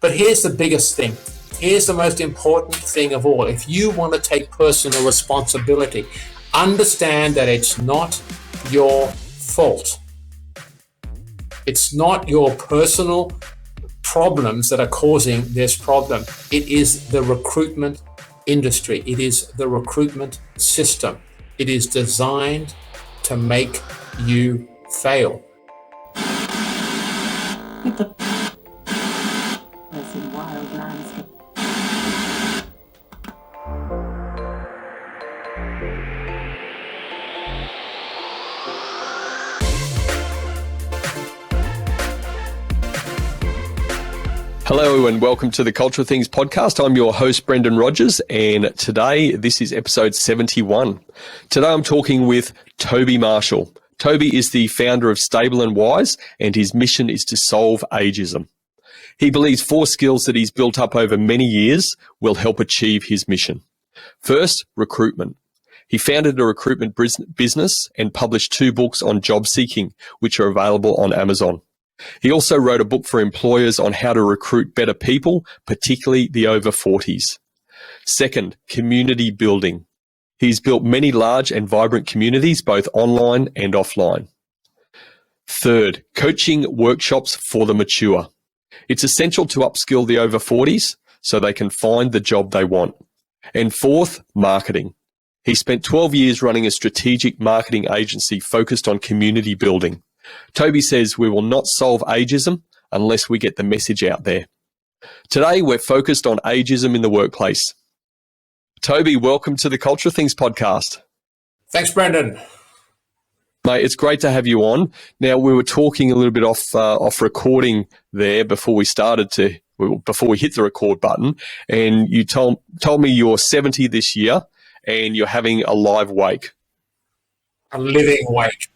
But here's the biggest thing. Here's the most important thing of all. If you want to take personal responsibility, understand that it's not your fault. It's not your personal problems that are causing this problem. It is the recruitment industry. It is the recruitment system. It is designed to make you fail. Hello and welcome to the Culture Things podcast. I'm your host, Brendan Rogers, and today this is episode 71. Today I'm talking with Toby Marshall. Toby is the founder of Stable & Wise, and his mission is to solve ageism. He believes 4 skills that he's built up over many years will help achieve his mission. First, recruitment. He founded a recruitment business and published 2 books on job seeking, which are available on Amazon. He also wrote a book for employers on how to recruit better people, particularly the over 40s. Second, community building. He's built many large and vibrant communities, both online and offline. Third, coaching workshops for the mature. It's essential to upskill the over 40s so they can find the job they want. And fourth, marketing. He spent 12 years running a strategic marketing agency focused on community building. Toby says we will not solve ageism unless we get the message out there. Today, we're focused on ageism in the workplace. Toby, welcome to the Culture Things podcast. Thanks, Brendan. Mate, it's great to have you on. Now, we were talking a little bit off recording there before we hit the record button, and you told me you're 70 this year and you're having a live wake. A living wake.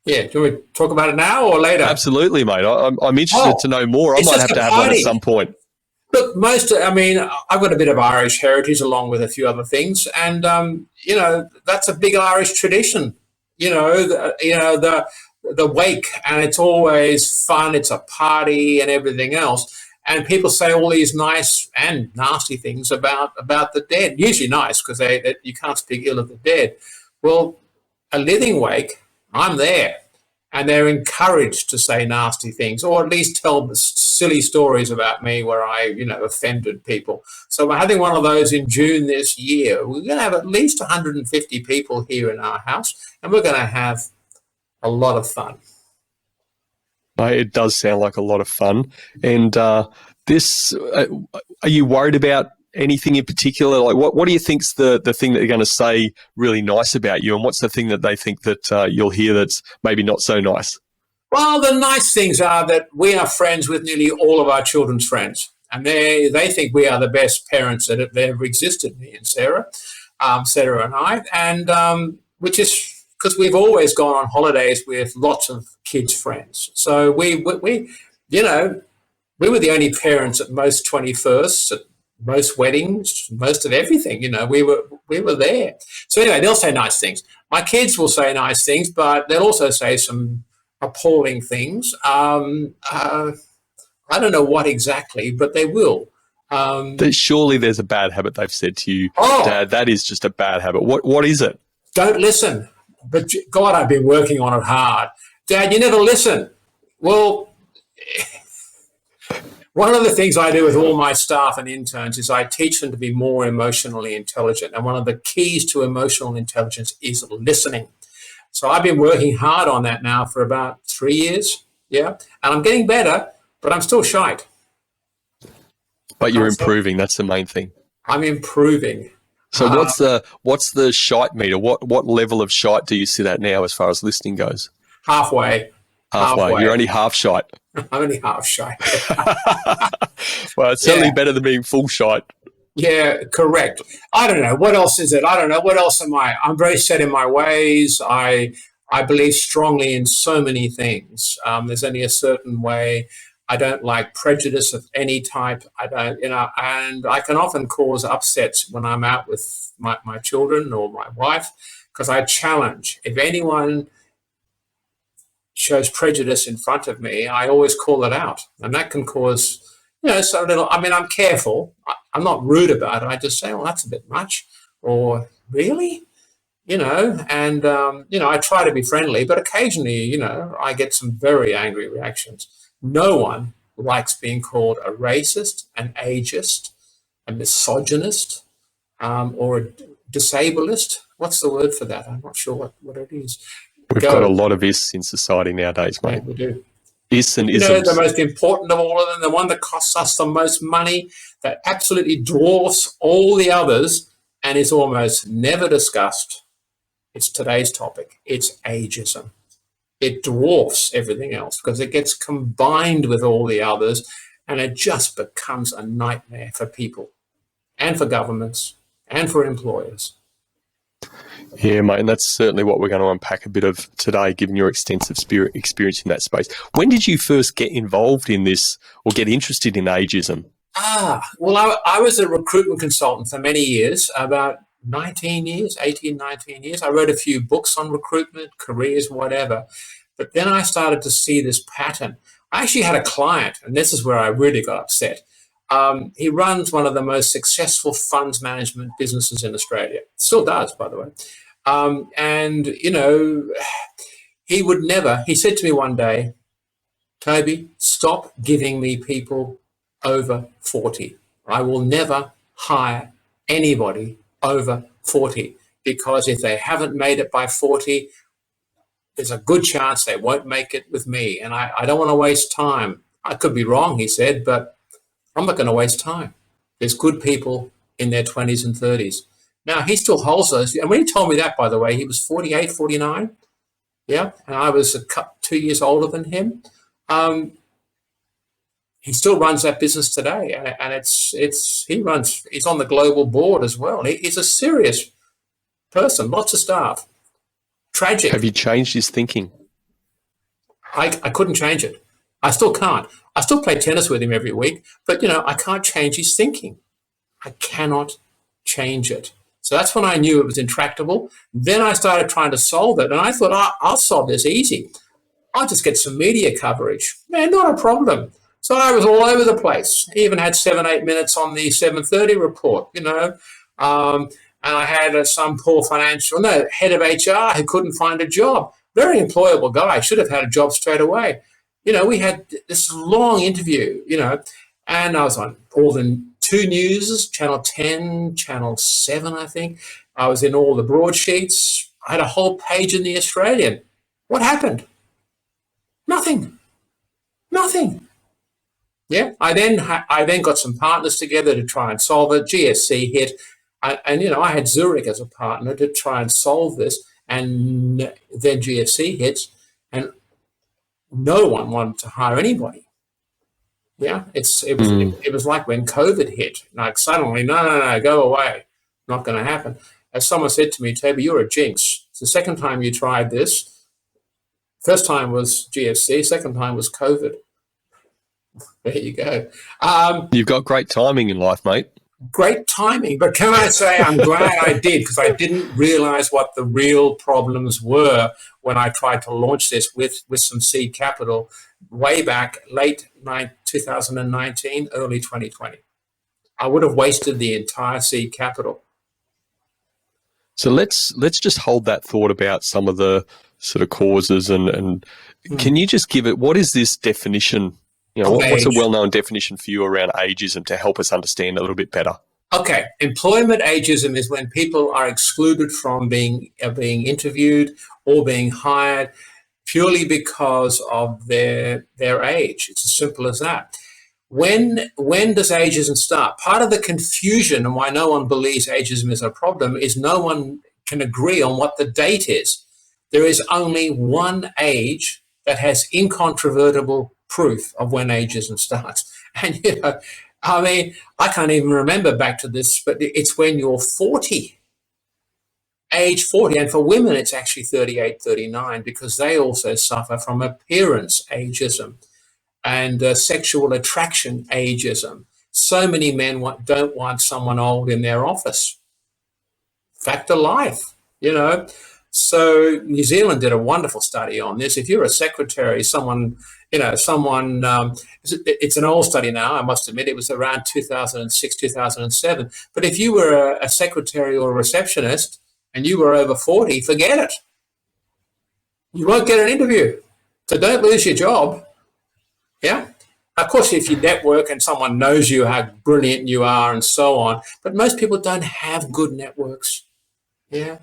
Yeah, do we talk about it now or later? Absolutely, mate. I'm interested to know more. I might have to have one at some point. Look, I've got a bit of Irish heritage along with a few other things, and that's a big Irish tradition. The wake, and it's always fun. It's a party and everything else. And people say all these nice and nasty things about the dead. Usually nice because you can't speak ill of the dead. Well, a living wake, I'm there, and they're encouraged to say nasty things, or at least tell silly stories about me where I, offended people. So we're having one of those in June this year. We're going to have at least 150 people here in our house, and we're going to have a lot of fun. It does sound like a lot of fun. And are you worried about anything in particular? Like what do you think's the thing that they're going to say really nice about you, and what's the thing that they think that you'll hear that's maybe not so nice? Well, the nice things are that we are friends with nearly all of our children's friends, and they think we are the best parents that have ever existed, me and Sarah and I, and which is because we've always gone on holidays with lots of kids' friends. So we were the only parents at most 21st, at most weddings, most of everything. We were there. So anyway, they'll say nice things. My kids will say nice things, but they'll also say some appalling things. I don't know what exactly, but they will. Surely there's a bad habit they've said to you, Dad, that is just a bad habit. What is it? Don't listen. But God, I've been working on it hard. Dad, you never listen. Well, one of the things I do with all my staff and interns is I teach them to be more emotionally intelligent. And one of the keys to emotional intelligence is listening. So I've been working hard on that now for about 3 years. Yeah. And I'm getting better, but I'm still shite. But you're improving. That's the main thing. I'm improving. So what's the shite meter? What level of shite do you sit at now as far as listening goes? Halfway. You're only half shite. I'm only half shite. Well, it's certainly better than being full shite. Yeah, correct. I don't know. What else is it? I don't know. What else am I? I'm very set in my ways. I believe strongly in so many things. There's only a certain way. I don't like prejudice of any type. I don't, and I can often cause upsets when I'm out with my children or my wife because I challenge. If anyone shows prejudice in front of me, I always call it out. And that can cause, so little, I mean, I'm careful. I'm not rude about it. I just say, well, that's a bit much. Or really? I try to be friendly, but occasionally, I get some very angry reactions. No one likes being called a racist, an ageist, a misogynist, or a disableist. What's the word for that? I'm not sure what it is. We've got a lot of is in society nowadays, mate. Yeah, we do. Is and isms. The most important of all of them, the one that costs us the most money, that absolutely dwarfs all the others and is almost never discussed. It's today's topic. It's ageism. It dwarfs everything else because it gets combined with all the others and it just becomes a nightmare for people and for governments and for employers. Yeah, mate, and that's certainly what we're going to unpack a bit of today, given your extensive experience in that space. When did you first get involved in this or get interested in ageism? Well, I was a recruitment consultant for many years, about 18, 19 years. I wrote a few books on recruitment, careers, whatever. But then I started to see this pattern. I actually had a client, and this is where I really got upset. He runs one of the most successful funds management businesses in Australia. Still does, by the way. He said to me one day, Toby, stop giving me people over 40. I will never hire anybody over 40 because if they haven't made it by 40, there's a good chance they won't make it with me. And I don't want to waste time. I could be wrong, he said, but I'm not going to waste time. There's good people in their 20s and 30s. Now, he still holds those. And when he told me that, by the way, he was 48, 49. Yeah. And I was 2 years older than him. He still runs that business today. And he's on the global board as well. He's a serious person, lots of staff. Tragic. Have you changed his thinking? I couldn't change it. I still can't. I still play tennis with him every week, but, I can't change his thinking. I cannot change it. So that's when I knew it was intractable. Then I started trying to solve it, and I thought, I'll solve this easy. I'll just get some media coverage. Man, not a problem. So I was all over the place. I even had 7-8 minutes on the 7:30 report, and I had some poor head of HR who couldn't find a job. Very employable guy, should have had a job straight away. We had this long interview, and I was on all the 2 News, Channel 10, Channel 7, I think. I was in all the broadsheets. I had a whole page in the Australian. What happened? Nothing. Yeah, I then got some partners together to try and solve it. GFC hit, and I had Zurich as a partner to try and solve this, and then GFC hits, and no one wanted to hire anybody. Yeah, it was like when COVID hit. Like suddenly, no, go away, not going to happen. As someone said to me, Toby, you're a jinx. It's the second time you tried this. First time was GFC. Second time was COVID. There you go. You've got great timing in life, mate. Great timing. But can I say I'm glad I did, because I didn't realize what the real problems were when I tried to launch this with some seed capital way back late 2019, early 2020. I would have wasted the entire seed capital. So let's just hold that thought about some of the sort of causes and can you just give it, what is this definition? What's a well-known definition for you around ageism to help us understand a little bit better? Okay, employment ageism is when people are excluded from being interviewed or being hired purely because of their age. It's as simple as that. When does ageism start? Part of the confusion and why no one believes ageism is a problem is no one can agree on what the date is. There is only one age that has incontrovertible proof of when ageism starts. And, I can't even remember back to this, but it's when you're 40, age 40. And for women, it's actually 38, 39, because they also suffer from appearance ageism and sexual attraction ageism. So many men don't want someone old in their office. Fact of life, So New Zealand did a wonderful study on this. If you're a secretary, it's an old study now, I must admit, it was around 2006, 2007. But if you were a secretary or a receptionist and you were over 40, forget it. You won't get an interview. So don't lose your job. Yeah. Of course, if you network and someone knows you, how brilliant you are and so on, but most people don't have good networks. Yeah.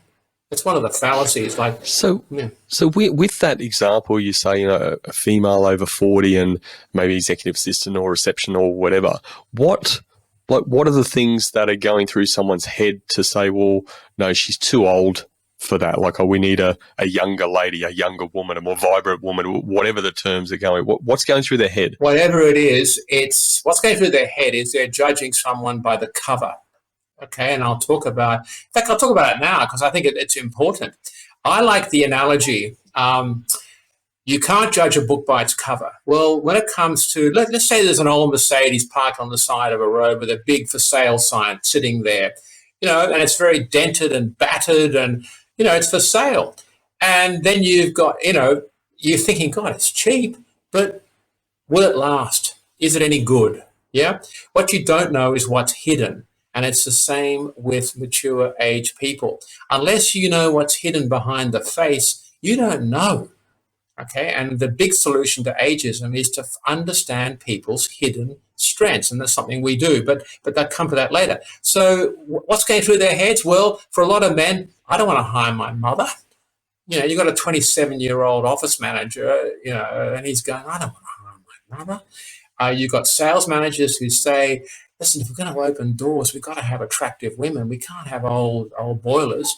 It's one of the fallacies. So with that example, you say, a female over 40 and maybe executive assistant or reception or whatever. What are the things that are going through someone's head to say, well, no, she's too old for that? Like, we need a younger lady, a younger woman, a more vibrant woman, whatever the terms are going. What's going through their head? Whatever it is, what's going through their head is they're judging someone by the cover. Okay, and I'll talk about it now because I think it's important. I like the analogy. You can't judge a book by its cover. Well, when it comes to, let's say there's an old Mercedes parked on the side of a road with a big for sale sign sitting there, and it's very dented and battered and, it's for sale. And then you've got, you're thinking, God, it's cheap, but will it last? Is it any good? Yeah. What you don't know is what's hidden. And it's the same with mature age people. Unless you know what's hidden behind the face, you don't know. Okay. And the big solution to ageism is to understand people's hidden strengths. And that's something we do, but they'll come to that later. So what's going through their heads? Well, for a lot of men, I don't want to hire my mother. You've got a 27-year-old office manager, and he's going, I don't want to hire my mother. You've got sales managers who say, listen, if we're going to open doors, we've got to have attractive women. We can't have old boilers.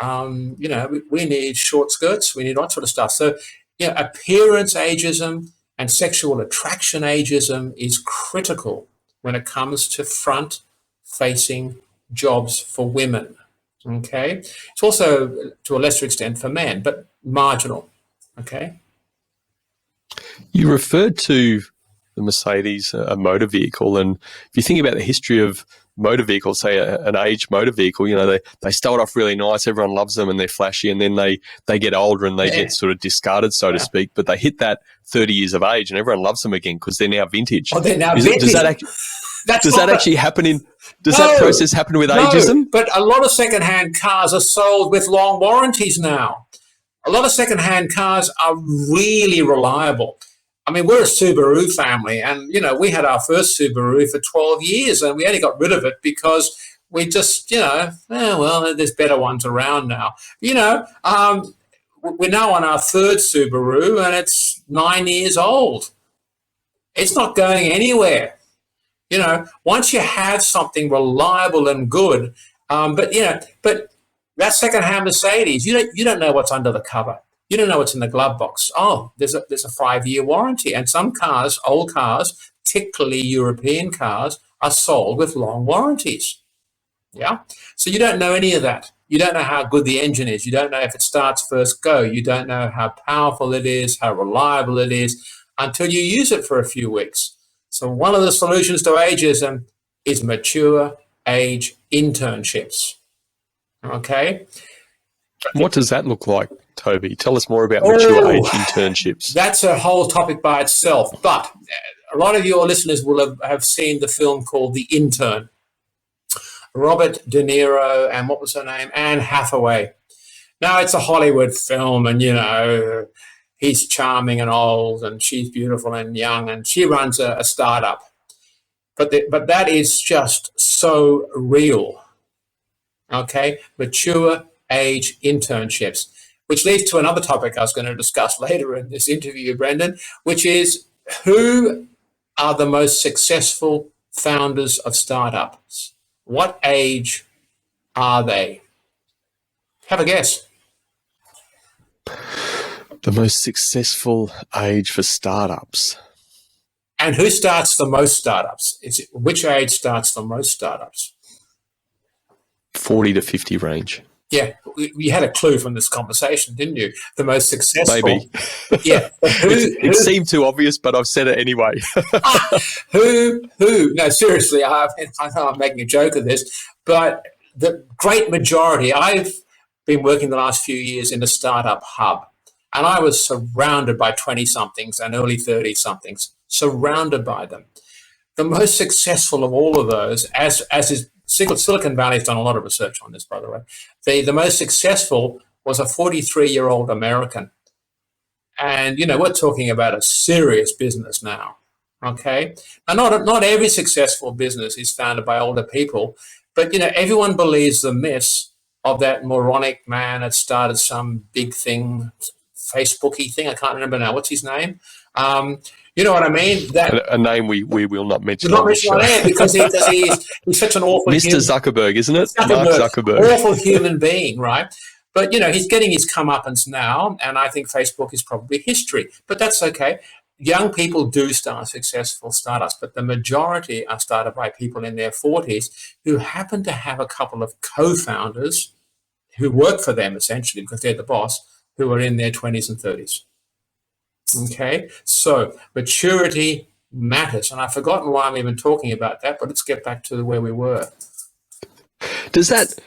We need short skirts. We need all sort of stuff. So, appearance ageism and sexual attraction ageism is critical when it comes to front-facing jobs for women. Okay, it's also to a lesser extent for men, but marginal. Okay. You referred to the Mercedes, a motor vehicle, and if you think about the history of motor vehicles, say an aged motor vehicle, they start off really nice, everyone loves them and they're flashy, and then they get older and they get sort of discarded, so to speak, but they hit that 30 years of age and everyone loves them again because they're now vintage. Oh, they're now vintage. Does that actually happen that process happen with ageism? But a lot of second-hand cars are sold with long warranties now. A lot of second-hand cars are really reliable. I mean, we're a Subaru family, and, we had our first Subaru for 12 years, and we only got rid of it because we just, there's better ones around now. We're now on our third Subaru, and it's 9 years old. It's not going anywhere. Once you have something reliable and good, but that second-hand Mercedes, you don't know what's under the cover. You don't know what's in the glove box. Oh, there's a 5-year warranty. And some cars, old cars, particularly European cars, are sold with long warranties. Yeah? So you don't know any of that. You don't know how good the engine is. You don't know if it starts first go. You don't know how powerful it is, how reliable it is, until you use it for a few weeks. So one of the solutions to ageism is mature age internships. Okay? What does that look like, Toby? Tell us more about mature age internships. That's a whole topic by itself. But a lot of your listeners will have seen the film called The Intern. Robert De Niro and what was her name? Anne Hathaway. Now, it's a Hollywood film and, he's charming and old and she's beautiful and young and she runs a startup. But that is just so real. Okay? Mature age internships, which leads to another topic I was going to discuss later in this interview, Brendan, which is who are the most successful founders of startups? What age are they? Have a guess. The most successful age for startups. And who starts the most startups? Which age starts the most startups? 40 to 50 range. Yeah, you had a clue from this conversation, didn't you? The most successful. Maybe. Yeah. It seemed too obvious, but I've said it anyway. Who? No, seriously, I know I'm making a joke of this, but the great majority, been working the last few years in the startup hub, and I was surrounded by 20-somethings and early 30-somethings, surrounded by them. The most successful of all of those, as is Silicon Valley has done a lot of research on this, by the way. The most successful was a 43-year-old American. And, we're talking about a serious business now, okay? And not every successful business is founded by older people, but, everyone believes the myth of that moronic man that started some big thing, Facebooky thing. I can't remember now. What's his name? You know what I mean? That a name we will not mention. Not mention on air because he's such an awful Mr. Zuckerberg, isn't it? Mark Zuckerberg. Awful human being, right? But, he's getting his comeuppance now, and I think Facebook is probably history. But that's okay. Young people do start successful startups, but the majority are started by people in their 40s who happen to have a couple of co-founders who work for them, essentially, because they're the boss, who are in their 20s and 30s. Okay, so maturity matters. And I've forgotten why I'm even talking about that, but let's get back to where we were. Does that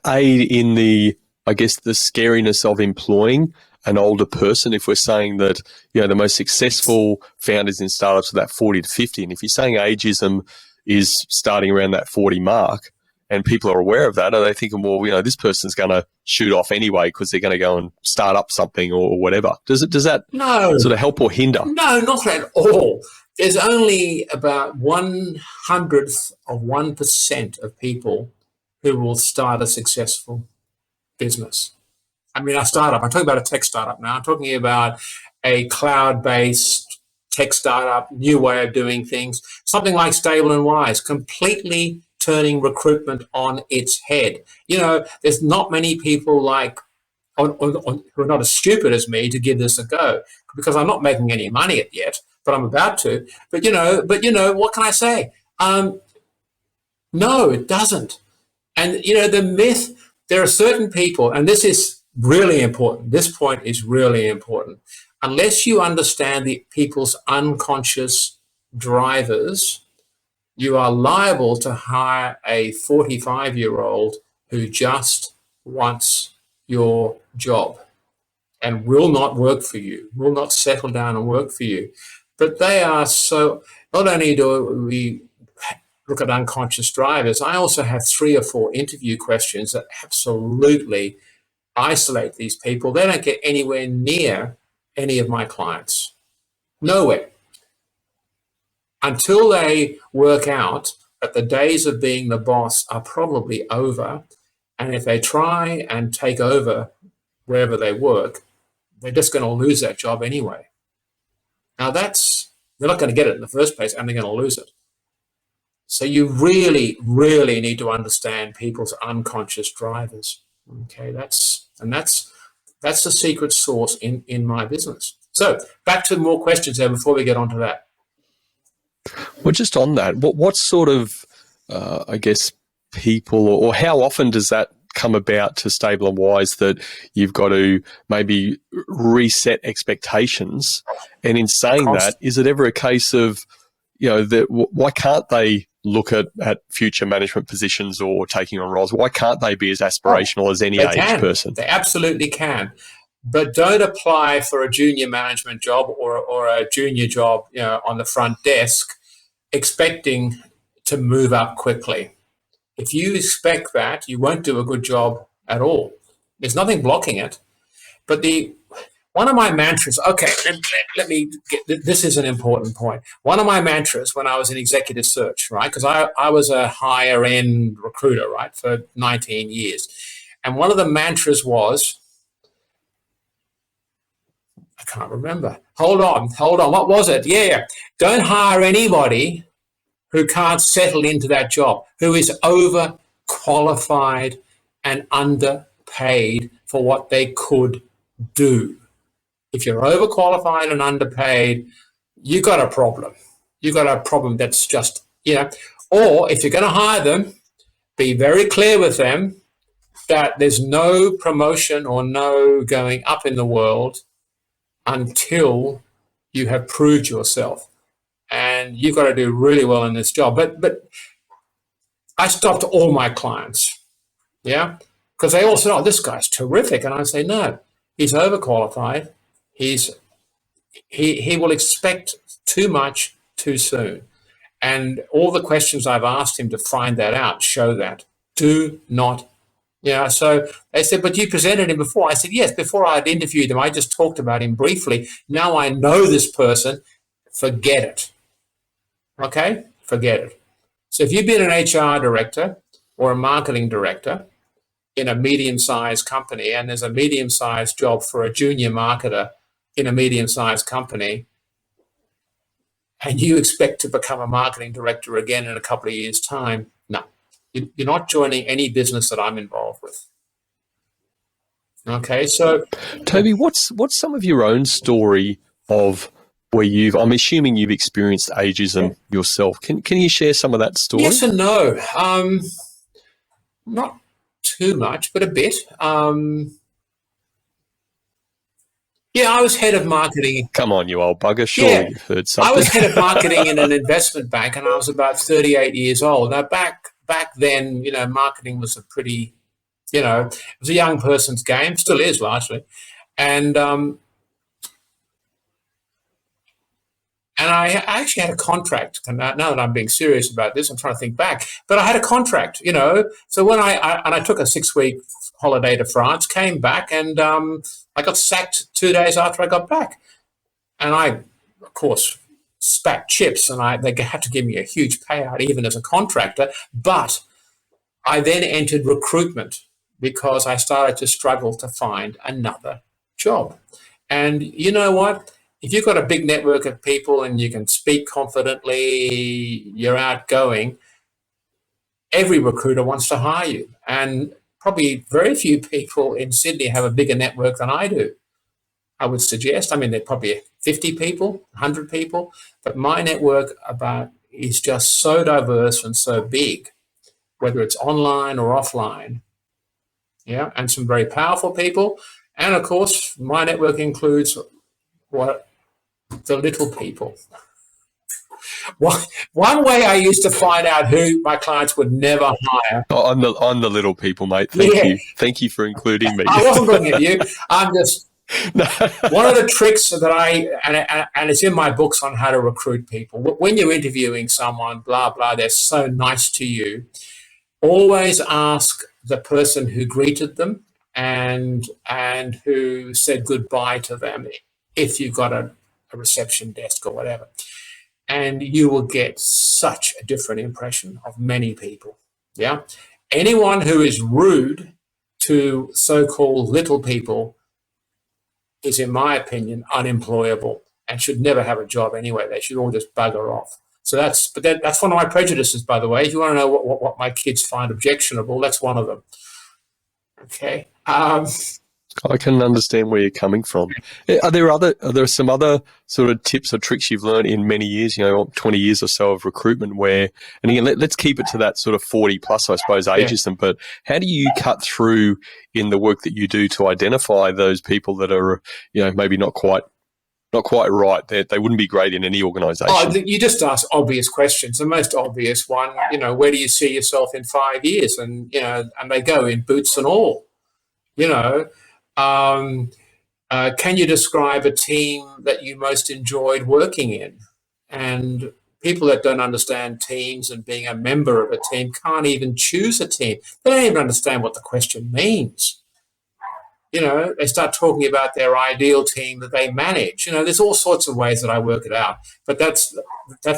aid in the scariness of employing an older person if we're saying that, the most successful founders in startups are that 40 to 50? And if you're saying ageism is starting around that 40 mark, and people are aware of that, are they thinking, well, this person's going to shoot off anyway because they're going to go and start up something or whatever? Does that sort of help or hinder? No, not at all. There's only about 1/100% of people who will start a successful business. I mean, I'm talking about a tech startup now. I'm talking about a cloud-based tech startup, new way of doing things, something like Stable and Wise, completely turning recruitment on its head. There's not many people who are not as stupid as me to give this a go, because I'm not making any money yet, but I'm about to. But what can I say? No, it doesn't. And the myth. There are certain people, and this is really important. This point is really important. Unless you understand the people's unconscious drivers, you are liable to hire a 45-year-old who just wants your job and will not work for you, will not settle down and work for you. But they are so, not only do we look at unconscious drivers, I also have 3 or 4 interview questions that absolutely isolate these people. They don't get anywhere near any of my clients. Nowhere. Until they work out that the days of being the boss are probably over, and if they try and take over wherever they work, they're just going to lose that job anyway. Now they're not going to get it in the first place, and they're going to lose it. So you really, really need to understand people's unconscious drivers. Okay, that's the secret sauce in my business. So back to more questions there before we get onto that. Well, just on that, what sort of, people, or how often does that come about to Stable and Wise, that you've got to maybe reset expectations? And in saying that, is it ever a case of, why can't they look at future management positions or taking on roles? Why can't they be as aspirational as any age person? They absolutely can. But don't apply for a junior management job or a junior job, on the front desk, expecting to move up quickly. If you expect that, you won't do a good job at all. There's nothing blocking it. But one of my mantras, okay, let me get, this is an important point. One of my mantras when I was in executive search, right, because I was a higher end recruiter, right, for 19 years. And one of the mantras was, I can't remember. Hold on. What was it? Yeah. Don't hire anybody who can't settle into that job, who is overqualified and underpaid for what they could do. If you're overqualified and underpaid, you got a problem. You got a problem that's just, or if you're going to hire them, be very clear with them that there's no promotion or no going up in the world until you have proved yourself. And you've got to do really well in this job. But I stopped all my clients. Yeah. Because they all said, oh, this guy's terrific. And I say, no, he's overqualified. He will expect too much too soon. And all the questions I've asked him to find that out show that. Do not, so they said, but you presented him before. I said, yes, before I'd interviewed him, I just talked about him briefly. Now I know this person. Forget it. Okay? Forget it. So if you've been an HR director or a marketing director in a medium-sized company, and there's a medium-sized job for a junior marketer in a medium-sized company, and you expect to become a marketing director again in a couple of years' time, no. You're not joining any business that I'm involved with. Okay, so... Toby, what's some of your own story of where I'm assuming you've experienced ageism yourself. Can you share some of that story? Yes and no. Not too much, but a bit. I was head of marketing. Come on, you old bugger. Surely you've heard something. I was head of marketing in an investment bank, and I was about 38 years old. Now, back then, marketing was a pretty, it was a young person's game, still is largely. And I actually had a contract. And now that I'm being serious about this, I'm trying to think back. But I had a contract, So when I took a 6-week holiday to France, came back, and I got sacked 2 days after I got back. And I, of course, spat chips, and they had to give me a huge payout even as a contractor. But I then entered recruitment because I started to struggle to find another job. And you know what? If you've got a big network of people and you can speak confidently, you're outgoing, every recruiter wants to hire you. And probably very few people in Sydney have a bigger network than I do, I would suggest. I mean, there are probably 50 people, 100 people, but my network is just so diverse and so big, whether it's online or offline, and some very powerful people. And of course, my network includes the little people. One way I used to find out who my clients would never hire. Oh, I'm the little people, mate. Thank you. Thank you for including me. I wasn't looking at you. I'm just... One of the tricks that and it's in my books on how to recruit people. When you're interviewing someone, blah, blah, they're so nice to you, always ask the person who greeted them and who said goodbye to them if you've got a reception desk or whatever. And you will get such a different impression of many people. Yeah. Anyone who is rude to so-called little people is, in my opinion, unemployable and should never have a job anyway. They should all just bugger off. So that's one of my prejudices, by the way. If you want to know what my kids find objectionable, that's one of them. Okay. I can understand where you're coming from. Are there some other sort of tips or tricks you've learned in many years, 20 years or so of recruitment where, and again, let's keep it to that sort of 40 plus, I suppose, ageism, but how do you cut through in the work that you do to identify those people that are, maybe not quite right, that they wouldn't be great in any organisation? Oh, you just ask obvious questions. The most obvious one, where do you see yourself in 5 years? And, and they go in boots and all, can you describe a team that you most enjoyed working in? And people that don't understand teams and being a member of a team can't even choose a team. They don't even understand what the question means. They start talking about their ideal team that they manage. There's all sorts of ways that I work it out, but that's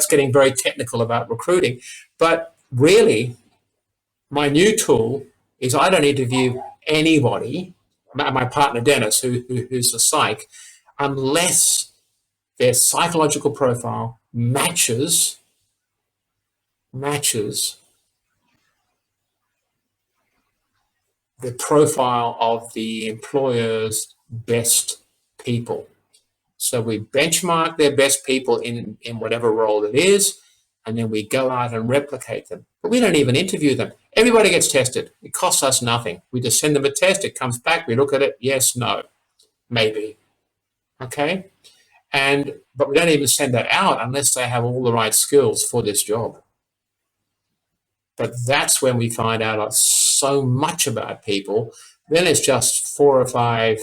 getting very technical about recruiting. But really, my new tool is I don't interview anybody, my partner Dennis, who's a psych, unless their psychological profile matches the profile of the employer's best people. So we benchmark their best people in whatever role it is, and then we go out and replicate them. But we don't even interview them. Everybody gets tested. It costs us nothing. We just send them a test. It comes back. We look at it. Yes, no, maybe. Okay? But we don't even send that out unless they have all the right skills for this job. But that's when we find out so much about people, then it's just 4 or 5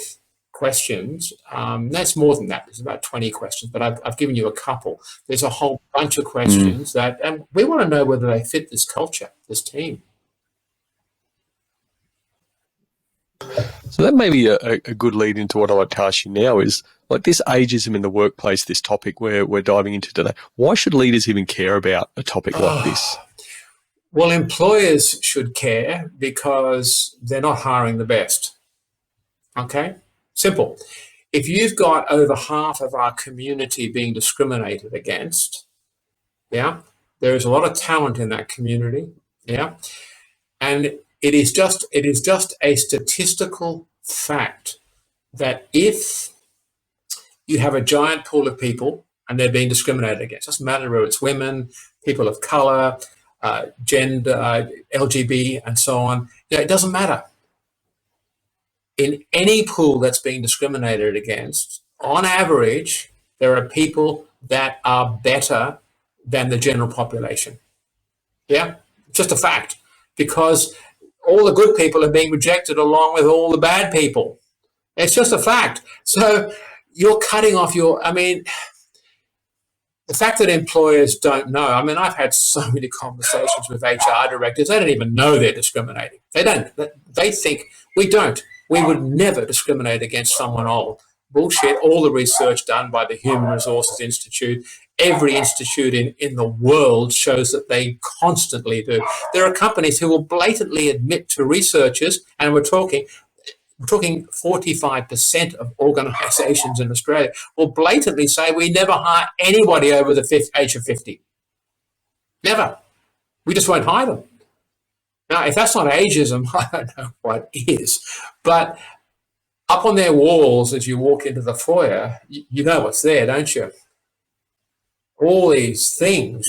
questions. That's more than that. There's about 20 questions, but I've given you a couple. There's a whole bunch of questions that, and we want to know whether they fit this culture, this team. So that may be a good lead into what I'd like to ask you now is, like, this ageism in the workplace, this topic we're diving into today. Why should leaders even care about a topic like this? Well, employers should care because they're not hiring the best. Okay? Simple. If you've got over half of our community being discriminated against, yeah, there is a lot of talent in that community, yeah, and it is just a statistical fact that if you have a giant pool of people and they're being discriminated against, it doesn't matter whether it's women, people of color, gender, LGB, and so on, it doesn't matter. In any pool that's being discriminated against, on average, there are people that are better than the general population. Yeah, just a fact, because all the good people are being rejected along with all the bad people. It's just a fact. So you're cutting off the fact that employers don't know. I mean, I've had so many conversations with HR directors. They don't even know they're discriminating. They don't. They think we don't. We would never discriminate against someone old. Bullshit. All the research done by the Human Resources Institute, every institute in the world shows that they constantly do. There are companies who will blatantly admit to researchers, and we're talking 45% of organisations in Australia will blatantly say we never hire anybody over the age of 50. Never. We just won't hire them. Now, if that's not ageism, I don't know what is. But up on their walls as you walk into the foyer, you know what's there, don't you? All these things,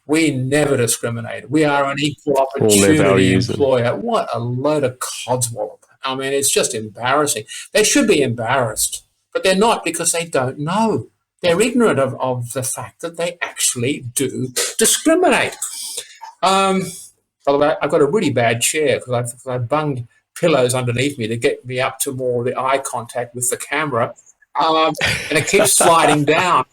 we never discriminate. We are an equal opportunity employer. What a load of codswallop. I mean, it's just embarrassing. They should be embarrassed, but they're not because they don't know. They're ignorant of the fact that they actually do discriminate. By the way, I've got a really bad chair because I've bunged pillows underneath me to get me up to more the eye contact with the camera, and it keeps sliding down.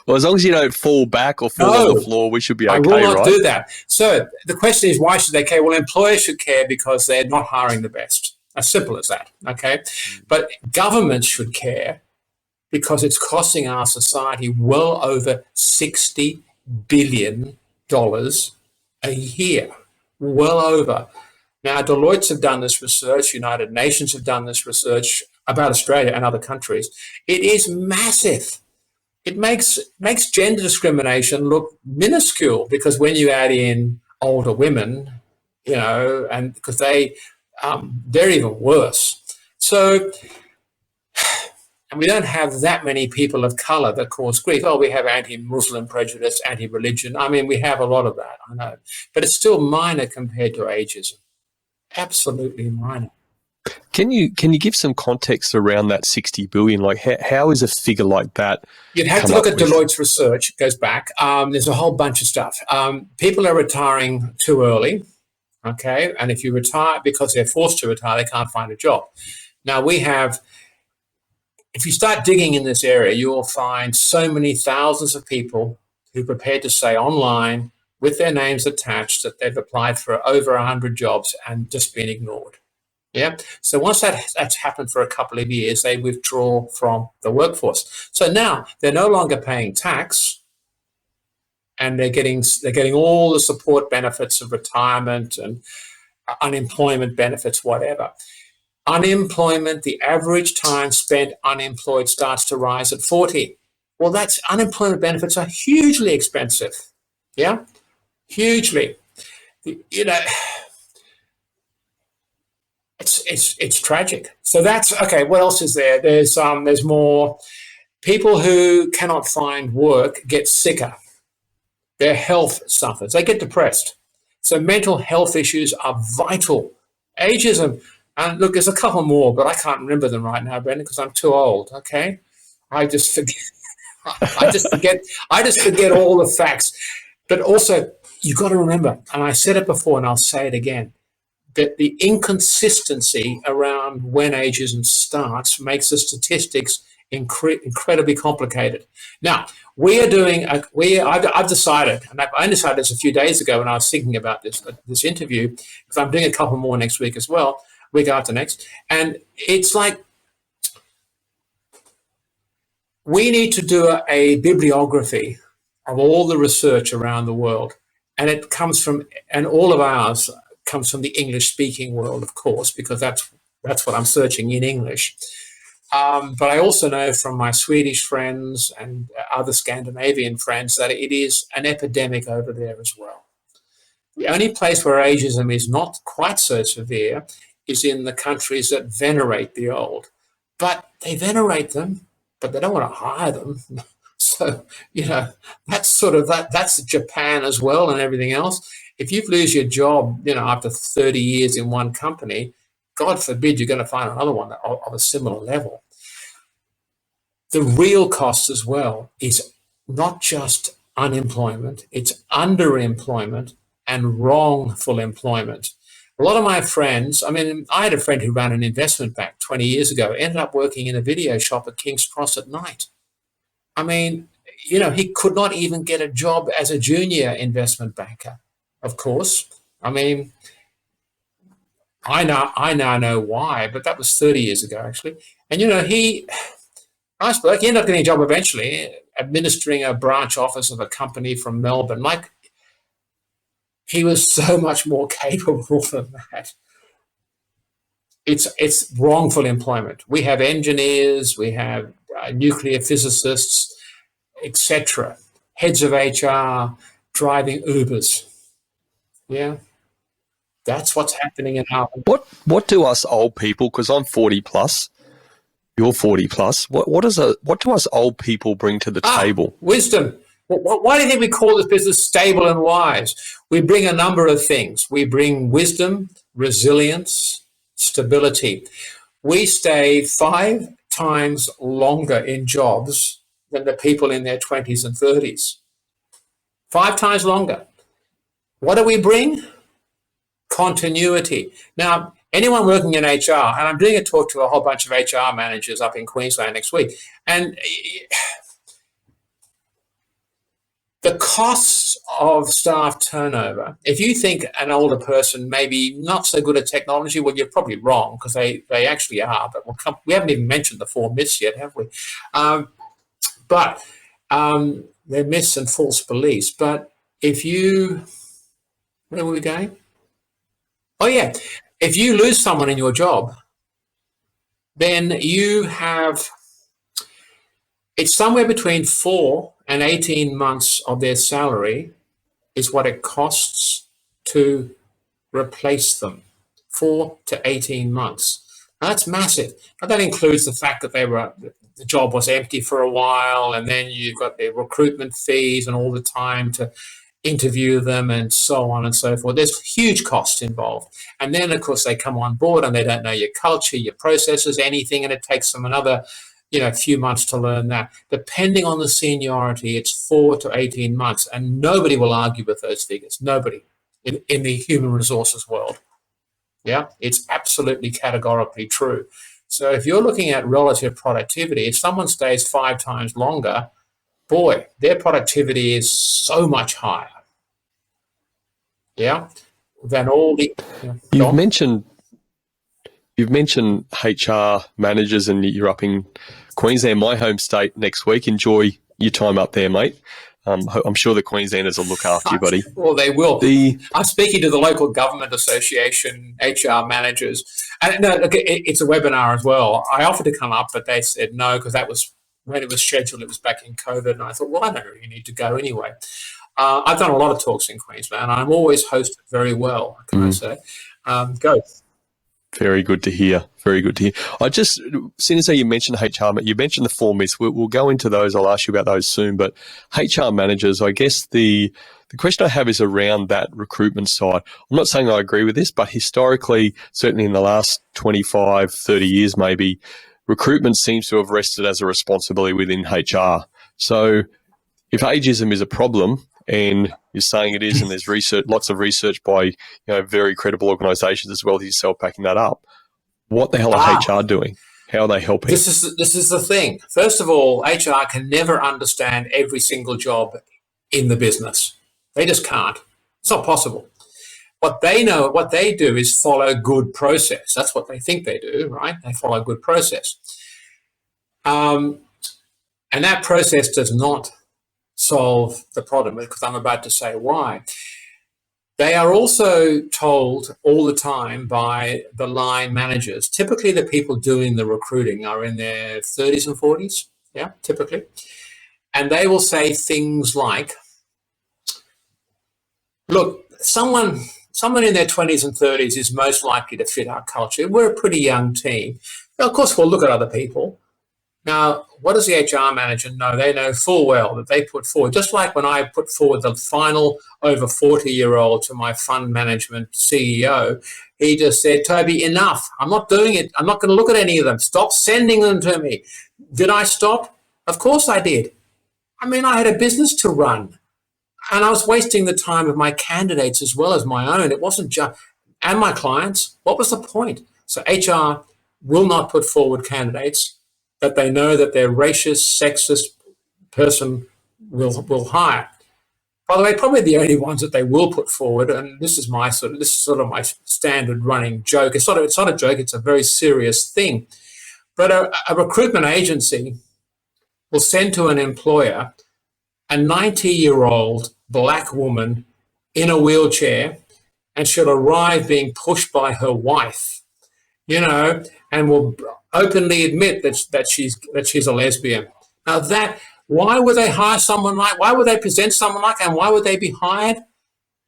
Well, as long as you don't fall back or fall on the floor, we should be okay, I will not right? do that. So the question is, why should they care? Well, employers should care because they're not hiring the best. As simple as that, okay? But governments should care because it's costing our society well over $60 billion a year. Well over. Now, Deloitte's have done this research, United Nations have done this research about Australia and other countries. It is massive. It makes gender discrimination look minuscule because when you add in older women, and because they're even worse. So, and we don't have that many people of colour that cause grief. Oh, we have anti-Muslim prejudice, anti-religion. I mean, we have a lot of that, I know. But it's still minor compared to ageism. Absolutely minor. Can you give some context around that 60 billion? Like, how is a figure like that? You'd have to look at Deloitte's research. It goes back. There's a whole bunch of stuff. People are retiring too early, okay? And if you retire because they're forced to retire, they can't find a job. Now, if you start digging in this area, you will find so many thousands of people who are prepared to say online with their names attached that they've applied for over 100 jobs and just been ignored. Yeah. So once that's happened for a couple of years, they withdraw from the workforce. So now they're no longer paying tax, and they're getting all the support benefits of retirement and unemployment benefits, whatever. Unemployment, the average time spent unemployed starts to rise at 40. Well, unemployment benefits are hugely expensive. Yeah, hugely. It's tragic. So that's okay. What else is there? There's more. People who cannot find work get sicker. Their health suffers. They get depressed. So mental health issues are vital. Ageism. And look, there's a couple more, but I can't remember them right now, Brendan, because I'm too old. Okay, I just forget. I just forget all the facts. But also, you've got to remember, and I said it before, and I'll say it again. that the inconsistency around when ageism starts makes the statistics incredibly complicated. Now, we are doing, I've decided, and I decided this a few days ago when I was thinking about this interview, because I'm doing a couple more next week as well, week after next, and it's like, we need to do a bibliography of all the research around the world, and it comes from, and all of ours comes from the English-speaking world, of course, because that's what I'm searching in English. But I also know from my Swedish friends and other Scandinavian friends that it is an epidemic over there as well. The only place where ageism is not quite so severe is in the countries that venerate the old. But they venerate them, but they don't want to hire them. So, that's Japan as well and everything else. If you lose your job, after 30 years in one company, God forbid you're going to find another one of a similar level. The real cost as well is not just unemployment, it's underemployment and wrongful employment. A lot of my friends, I had a friend who ran an investment bank 20 years ago, ended up working in a video shop at King's Cross at night. He could not even get a job as a junior investment banker, of course. I now know why, but that was 30 years ago, actually. And, nice bloke. He ended up getting a job eventually, administering a branch office of a company from Melbourne. He was so much more capable than that. It's wrongful employment. We have engineers, we have nuclear physicists, etc., heads of HR driving Ubers. Yeah, that's what's happening in our. What do us old people? Because I'm 40 plus. You're 40 plus. What do us old people bring to the table? Wisdom. Why do you think we call this business stable and wise? We bring a number of things. We bring wisdom, resilience, stability. We stay 5 times longer in jobs than the people in their 20s and 30s. 5 times longer. What do we bring? Continuity. Now, anyone working in HR, and I'm doing a talk to a whole bunch of HR managers up in Queensland next week, and the costs of staff turnover, if you think an older person may be not so good at technology, well, you're probably wrong, because they actually are, but we haven't even mentioned the 4 myths yet, have we? But they're myths and false beliefs. But where were we going? Oh, yeah. If you lose someone in your job, then it's somewhere between 4 and 18 months of their salary is what it costs to replace them. 4 to 18 months. Now, that's massive. Now, that includes the fact that the job was empty for a while, and then you've got the recruitment fees and all the time to interview them and so on and so forth. There's huge costs involved. And then, of course, they come on board and they don't know your culture, your processes, anything, and it takes them another few months to learn that. Depending on the seniority, it's 4 to 18 months, and nobody will argue with those figures. Nobody in the human resources world. Yeah, it's absolutely categorically true. So if you're looking at relative productivity, if someone stays 5 times longer, boy, their productivity is so much higher. Yeah, than all the. You've mentioned HR managers, and you're up in Queensland, my home state, next week. Enjoy your time up there, mate. I'm sure the Queenslanders will look after you, buddy. Well, they will. I'm speaking to the local government association HR managers, and no, look, it's a webinar as well. I offered to come up, but they said no, because that was when it was scheduled. It was back in COVID, and I thought, well, I don't really need to go anyway. I've done a lot of talks in Queensland, and I'm always hosted very well, can I say. Go. Very good to hear. Very good to hear. As soon as you mentioned HR, you mentioned the 4 myths. We'll go into those. I'll ask you about those soon. But HR managers, I guess the question I have is around that recruitment side. I'm not saying I agree with this, but historically, certainly in the last 25, 30 years maybe, recruitment seems to have rested as a responsibility within HR. So if ageism is a problem and you're saying it is, and there's research, lots of research by very credible organisations as well as yourself backing that up. What the hell are HR doing? How are they helping? This is the thing. First of all, HR can never understand every single job in the business. They just can't. It's not possible. What they know, what they do is follow good process. That's what they think they do, right? They follow good process. And that process does not solve the problem, because I'm about to say why. They are also told all the time by the line managers, typically the people doing the recruiting are in their 30s and 40s, yeah, typically. And they will say things like, look, someone in their 20s and 30s is most likely to fit our culture. We're a pretty young team. Now, of course, we'll look at other people. Now, what does the HR manager know? They know full well that they put forward, just like when I put forward the final over 40-year-old to my fund management CEO, he just said, Toby, enough. I'm not doing it. I'm not going to look at any of them. Stop sending them to me. Did I stop? Of course I did. I mean, I had a business to run, and I was wasting the time of my candidates as well as my own. It wasn't just, and my clients. What was the point? So HR will not put forward candidates that they know that their racist, sexist person will hire. By the way, probably the only ones that they will put forward, and this is sort of my standard running joke. It's not a joke. It's a very serious thing. But a recruitment agency will send to an employer a 90-year-old black woman in a wheelchair, and she'll arrive being pushed by her wife, and will openly admit that she's a lesbian. Now why would they hire someone like? Why would they present someone like? And why would they be hired?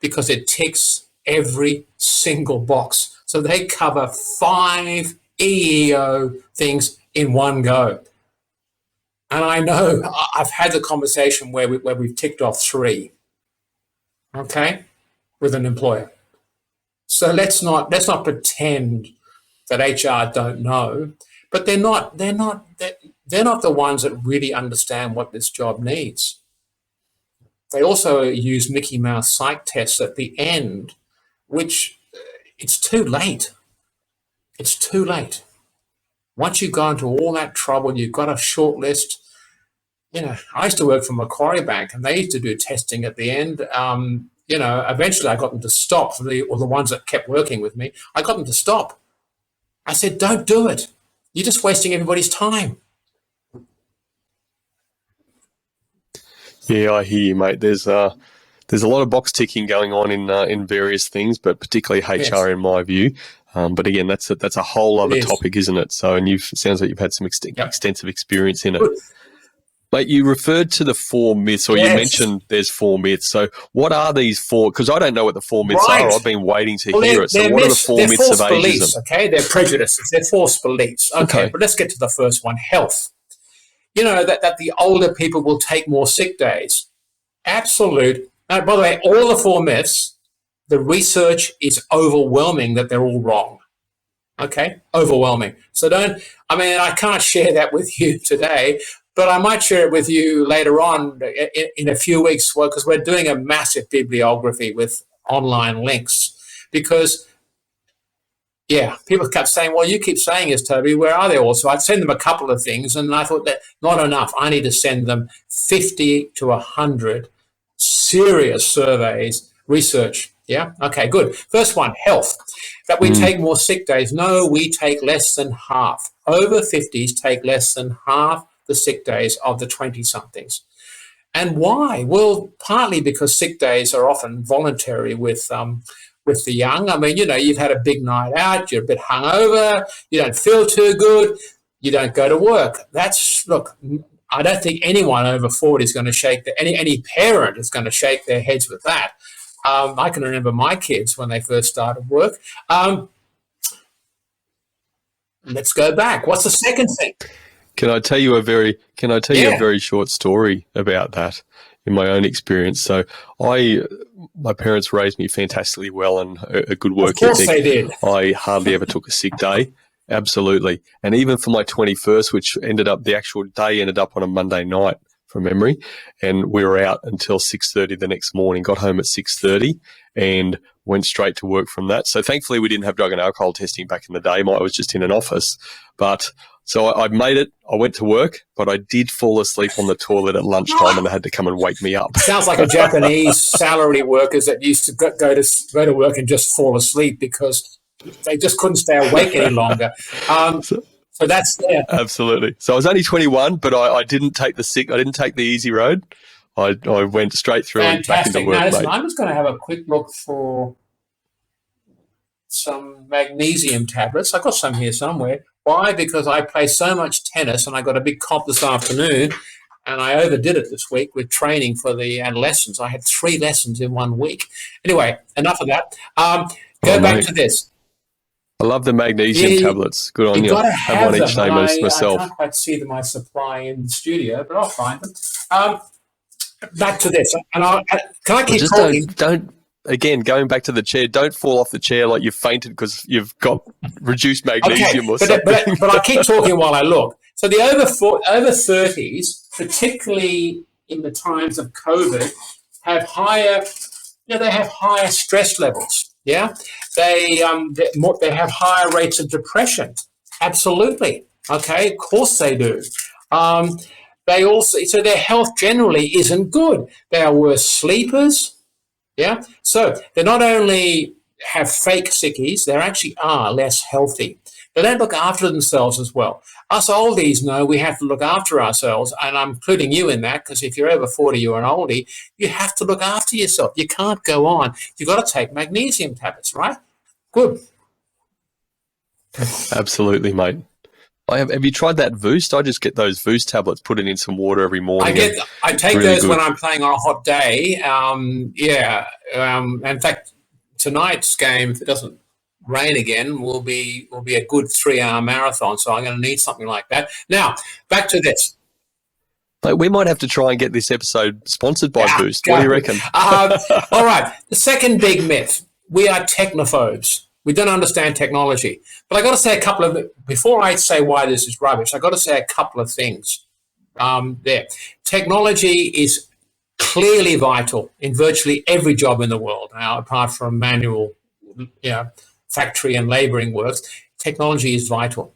Because it ticks every single box. So they cover 5 EEO things in one go. And I know I've had the conversation where we've ticked off 3, okay, with an employer. So let's not pretend that HR don't know, but they're not the ones that really understand what this job needs. They also use Mickey Mouse psych tests at the end, which it's too late. It's too late. Once you go into all that trouble, you've got a short list. I used to work for Macquarie Bank, and they used to do testing at the end. Eventually I got them to stop, the ones that kept working with me. I got them to stop. I said, don't do it. You're just wasting everybody's time. Yeah, I hear you, mate. There's a lot of box ticking going on in various things, but particularly HR, yes, in my view. But again, that's a whole other topic, isn't it? So, and sounds like you've had some extensive experience in it. Good. Mate, you referred to the 4 myths, or yes, you mentioned there's 4 myths. So what are these 4? Because I don't know what the 4 myths are. I've been waiting to hear it. So what are the 4 myths of ageism? Beliefs, okay? They're prejudices. They're false beliefs. Okay, but let's get to the first one, health. That the older people will take more sick days. Absolute. Now, by the way, all the 4 myths, the research is overwhelming that they're all wrong. Okay? Overwhelming. So I can't share that with you today, but I might share it with you later on in a few weeks, because we're doing a massive bibliography with online links. Because, people kept saying, well, you keep saying this, Toby, where are they all? So I'd send them a couple of things, and I thought that not enough. I need to send them 50 to 100 serious surveys, research. Yeah? Okay, good. First one, health. That we take more sick days. No, we take less than half. Over 50s take less than half the sick days of the 20-somethings. And why? Well, partly because sick days are often voluntary with the young. I mean, you've had a big night out, you're a bit hungover, you don't feel too good, you don't go to work. Look, I don't think anyone over 40 is going to shake any parent is going to shake their heads with that. I can remember my kids when they first started work. Let's go back. What's the second thing? Can I tell you a very short story about that in my own experience? So my parents raised me fantastically well and a good work ethic. Of course they did. I hardly ever took a sick day. Absolutely. And even for my 21st, which the actual day ended up on a Monday night from memory, and we were out until 6:30 the next morning. Got home at 6:30 and went straight to work from that. So thankfully, we didn't have drug and alcohol testing back in the day. I was just in an office, but so I made it. I went to work, but I did fall asleep on the toilet at lunchtime, and they had to come and wake me up. Sounds like a Japanese salary workers that used to go to work and just fall asleep because they just couldn't stay awake any longer. So that's there. Absolutely. So I was only 21, but I didn't take I didn't take the easy road. I went straight through and back into work. Now, listen, I'm just going to have a quick look for some magnesium tablets. I've got some here somewhere. Why? Because I play so much tennis and I got a big comp this afternoon, and I overdid it this week with training for the adolescents. I had 3 lessons in 1 week. Anyway, enough of that. Go back to this. I love the magnesium tablets. Good on you. Got to have one each day myself. I can't quite see them. I supply in the studio, but I'll find them. Back to this. And can I keep talking? Don't again, going back to the chair, don't fall off the chair like you've fainted because you've got reduced magnesium or something. But I keep talking while I look. So the over 30s, particularly in the times of COVID, have higher stress levels. Yeah, they have higher rates of depression. Absolutely. Okay, of course they do. They also, so their health generally isn't good. They are worse sleepers. Yeah, so they not only have fake sickies, they actually are less healthy. They don't look after themselves as well. Us oldies know we have to look after ourselves, and I'm including you in that, because if you're over 40, you're an oldie, you have to look after yourself. You can't go on. You've got to take magnesium tablets, right? Good. Absolutely, mate. Have you tried that Voost? I just get those Voost tablets, put it in some water every morning. I take really those good when I'm playing on a hot day. In fact, tonight's game, if it doesn't rain again, will be a good 3-hour marathon. So I'm going to need something like that. Now, back to this. We might have to try and get this episode sponsored by Voost. What do you reckon? All right. The second big myth: we are technophobes. We don't understand technology. But I got to say before I say why this is rubbish, I got to say a couple of things there. Technology is clearly vital in virtually every job in the world. Now, apart from manual, factory and laboring works, technology is vital.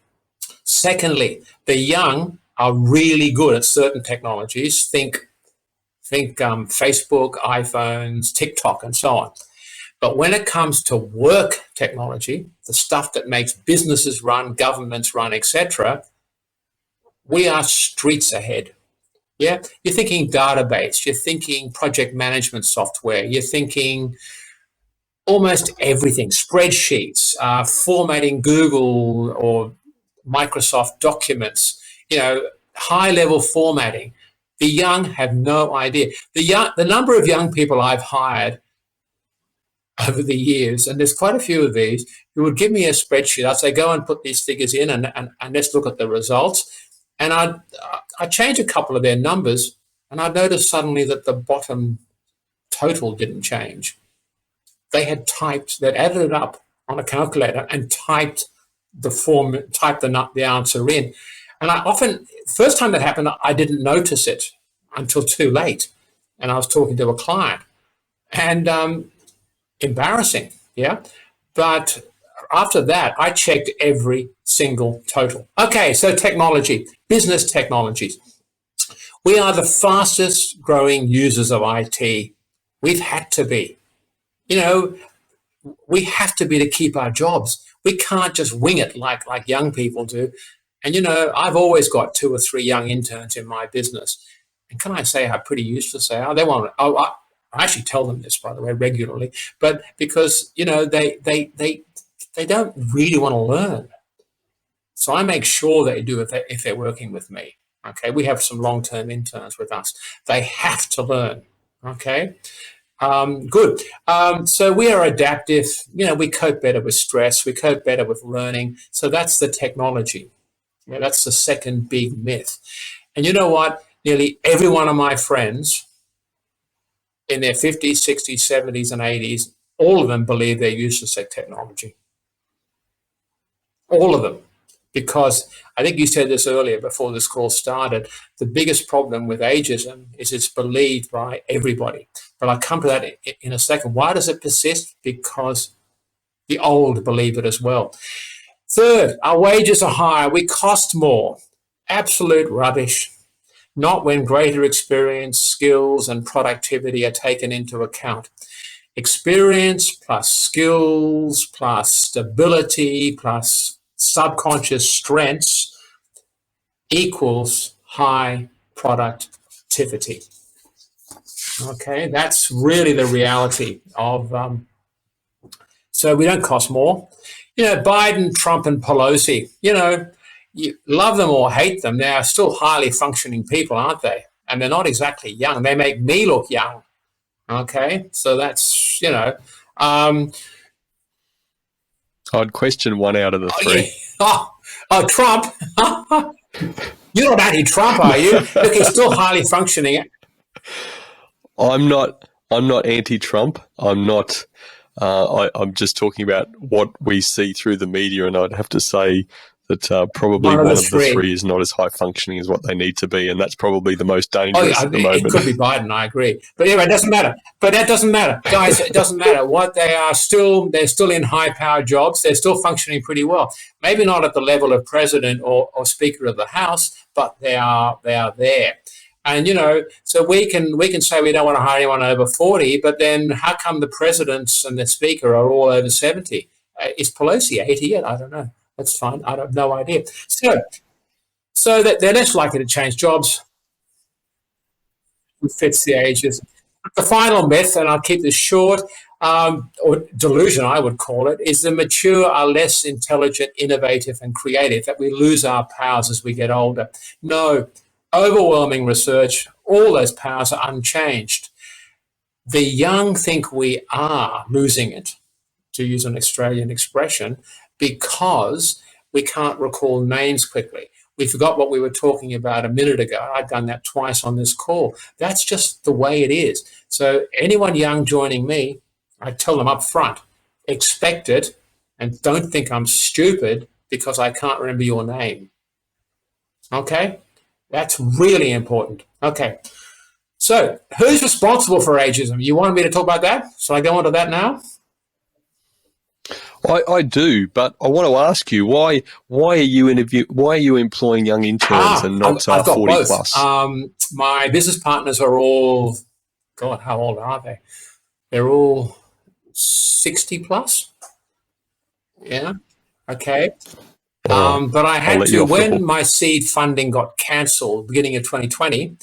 Secondly, the young are really good at certain technologies. Think Facebook, iPhones, TikTok, and so on. But when it comes to work technology, the stuff that makes businesses run, governments run, etc., we are streets ahead. Yeah, you're thinking database, you're thinking project management software, you're thinking almost everything, spreadsheets, formatting Google or Microsoft documents, high-level formatting. The young have no idea. The number of young people I've hired over the years, and there's quite a few of these, who would give me a spreadsheet. I'd say, go and put these figures in and let's look at the results. And I'd change a couple of their numbers, and I'd notice suddenly that the bottom total didn't change. They'd added it up on a calculator and typed the answer in. And first time that happened, I didn't notice it until too late. And I was talking to a client. And embarrassing, yeah? But after that, I checked every single total. Okay, so technology, business technologies. We are the fastest growing users of IT. We've had to be. We have to be to keep our jobs. We can't just wing it like young people do. And, I've always got 2 or 3 young interns in my business. And can I say how pretty useless they are? I actually tell them this, by the way, regularly, but because, they don't really want to learn. So I make sure they do if they're working with me. Okay, we have some long-term interns with us. They have to learn. Okay, good. So we are adaptive. We cope better with stress. We cope better with learning. So that's the technology. Yeah, that's the second big myth. And you know what? Nearly every one of my friends in their 50s, 60s, 70s, and 80s, all of them believe they're useless at technology. All of them. Because I think you said this earlier before this call started, the biggest problem with ageism is it's believed by everybody. But I'll come to that in a second. Why does it persist? Because the old believe it as well. Third, our wages are higher. We cost more. Absolute rubbish. Not when greater experience, skills, and productivity are taken into account. Experience plus skills plus stability plus subconscious strengths equals high productivity. Okay, that's really the reality of. So we don't cost more. Biden, Trump, and Pelosi. You love them or hate them, they are still highly functioning people, aren't they? And they're not exactly young. They make me look young. Okay, so that's I'd question one out of the three. Oh, Trump. You're not anti-Trump, are you? Look, he's still highly functioning. I'm not anti-Trump. I'm not. I'm just talking about what we see through the media, and I'd have to say that probably one of the three is not as high functioning as what they need to be, and that's probably the most dangerous at the moment. It could be Biden, I agree. But anyway, it doesn't matter. But that doesn't matter, guys. It doesn't matter. What they're still in high-powered jobs. They're still functioning pretty well. Maybe not at the level of president or Speaker of the House, but they are there. And so we can say we don't want to hire anyone over 40, but then how come the presidents and the Speaker are all over 70? Is Pelosi 80 yet? I don't know. That's fine. I have no idea. So that they're less likely to change jobs. It fits the ages. The final myth, and I'll keep this short, or delusion I would call it, is the mature are less intelligent, innovative, and creative, that we lose our powers as we get older. No, overwhelming research, all those powers are unchanged. The young think we are losing it, to use an Australian expression, because we can't recall names quickly. We forgot what we were talking about a minute ago. I've done that twice on this call. That's just the way it is. So anyone young joining me, I tell them up front, expect it, and don't think I'm stupid because I can't remember your name. Okay? That's really important. Okay. So who's responsible for ageism? You wanted me to talk about that? So I go on to that now? I do, but I want to ask you why are you employing young interns and not 40 both. plus? My business partners are all, God, how old are they? They're all 60 plus. Yeah. Okay. But I had to, when my seed funding got cancelled beginning of 2020,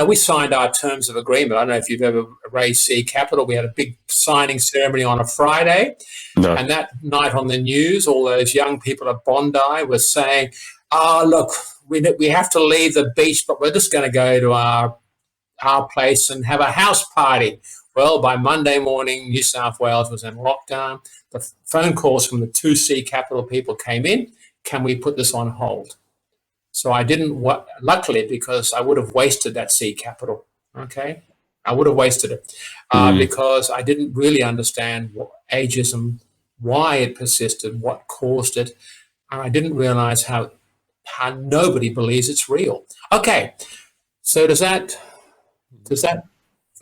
we signed our terms of agreement. I don't know if you've ever raised seed capital. We had a big signing ceremony on a Friday. No. And that night on the news, all those young people at Bondi were saying, look, we have to leave the beach, but we're just going to go to our place and have a house party. Well, by Monday morning, New South Wales was in lockdown. The phone calls from the 2C Capital people came in. Can we put this on hold? So I didn't, luckily, because I would have wasted that seed capital, okay? I would have wasted it because I didn't really understand what ageism, why it persisted, what caused it. And I didn't realize how nobody believes it's real. Okay, so does that,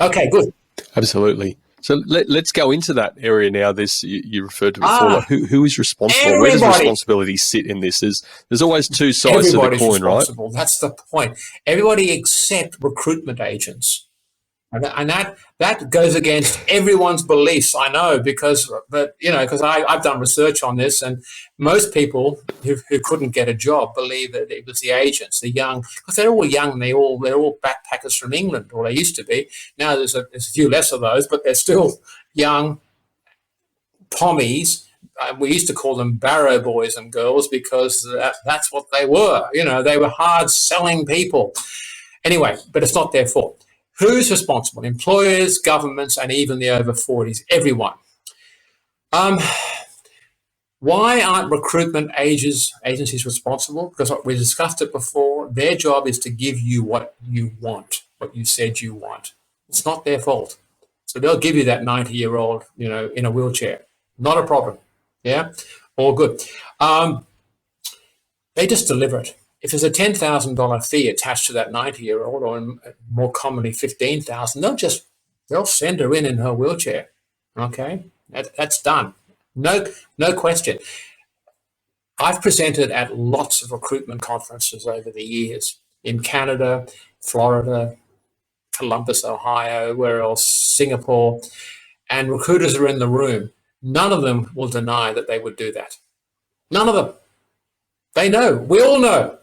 okay, good. Absolutely. So let's go into that area now. You referred to before. Like who is responsible? Everybody. Where does responsibility sit in this? There's always two sides to the coin, right? That's the point. Everybody except recruitment agents, and that goes against everyone's beliefs. I know because I've done research on this, and most people who couldn't get a job believe that it was the agents, the young, because they're all young. They're all backpackers from England, or they used to be. Now there's a few less of those, but they're still young Tommies. We used to call them barrow boys and girls because that's what they were. They were hard-selling people. Anyway, but it's not their fault. Who's responsible? Employers, governments, and even the over 40s, everyone. Why aren't recruitment agencies responsible? Because we discussed it before. Their job is to give you what you want, what you said you want. It's not their fault. So they'll give you that 90-year-old, in a wheelchair. Not a problem. Yeah? All good. They just deliver it. If there's a $10,000 fee attached to that 90-year-old, or more commonly 15,000, they'll send her in her wheelchair. Okay, that's done. No question. I've presented at lots of recruitment conferences over the years in Canada, Florida, Columbus, Ohio, where else, Singapore, and recruiters are in the room. None of them will deny that they would do that. None of them. They know. We all know.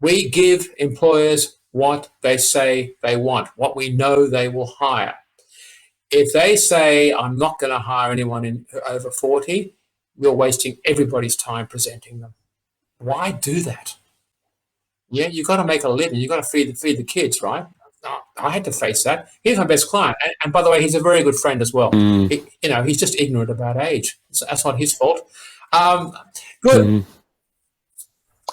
We give employers what they say they want, what we know they will hire. If they say, I'm not going to hire anyone in over 40, you're wasting everybody's time presenting them. Why do that? Yeah, you've got to make a living. You've got to feed the kids, right? I had to face that. He's my best client. And by the way, he's a very good friend as well. He's just ignorant about age. So that's not his fault. Good.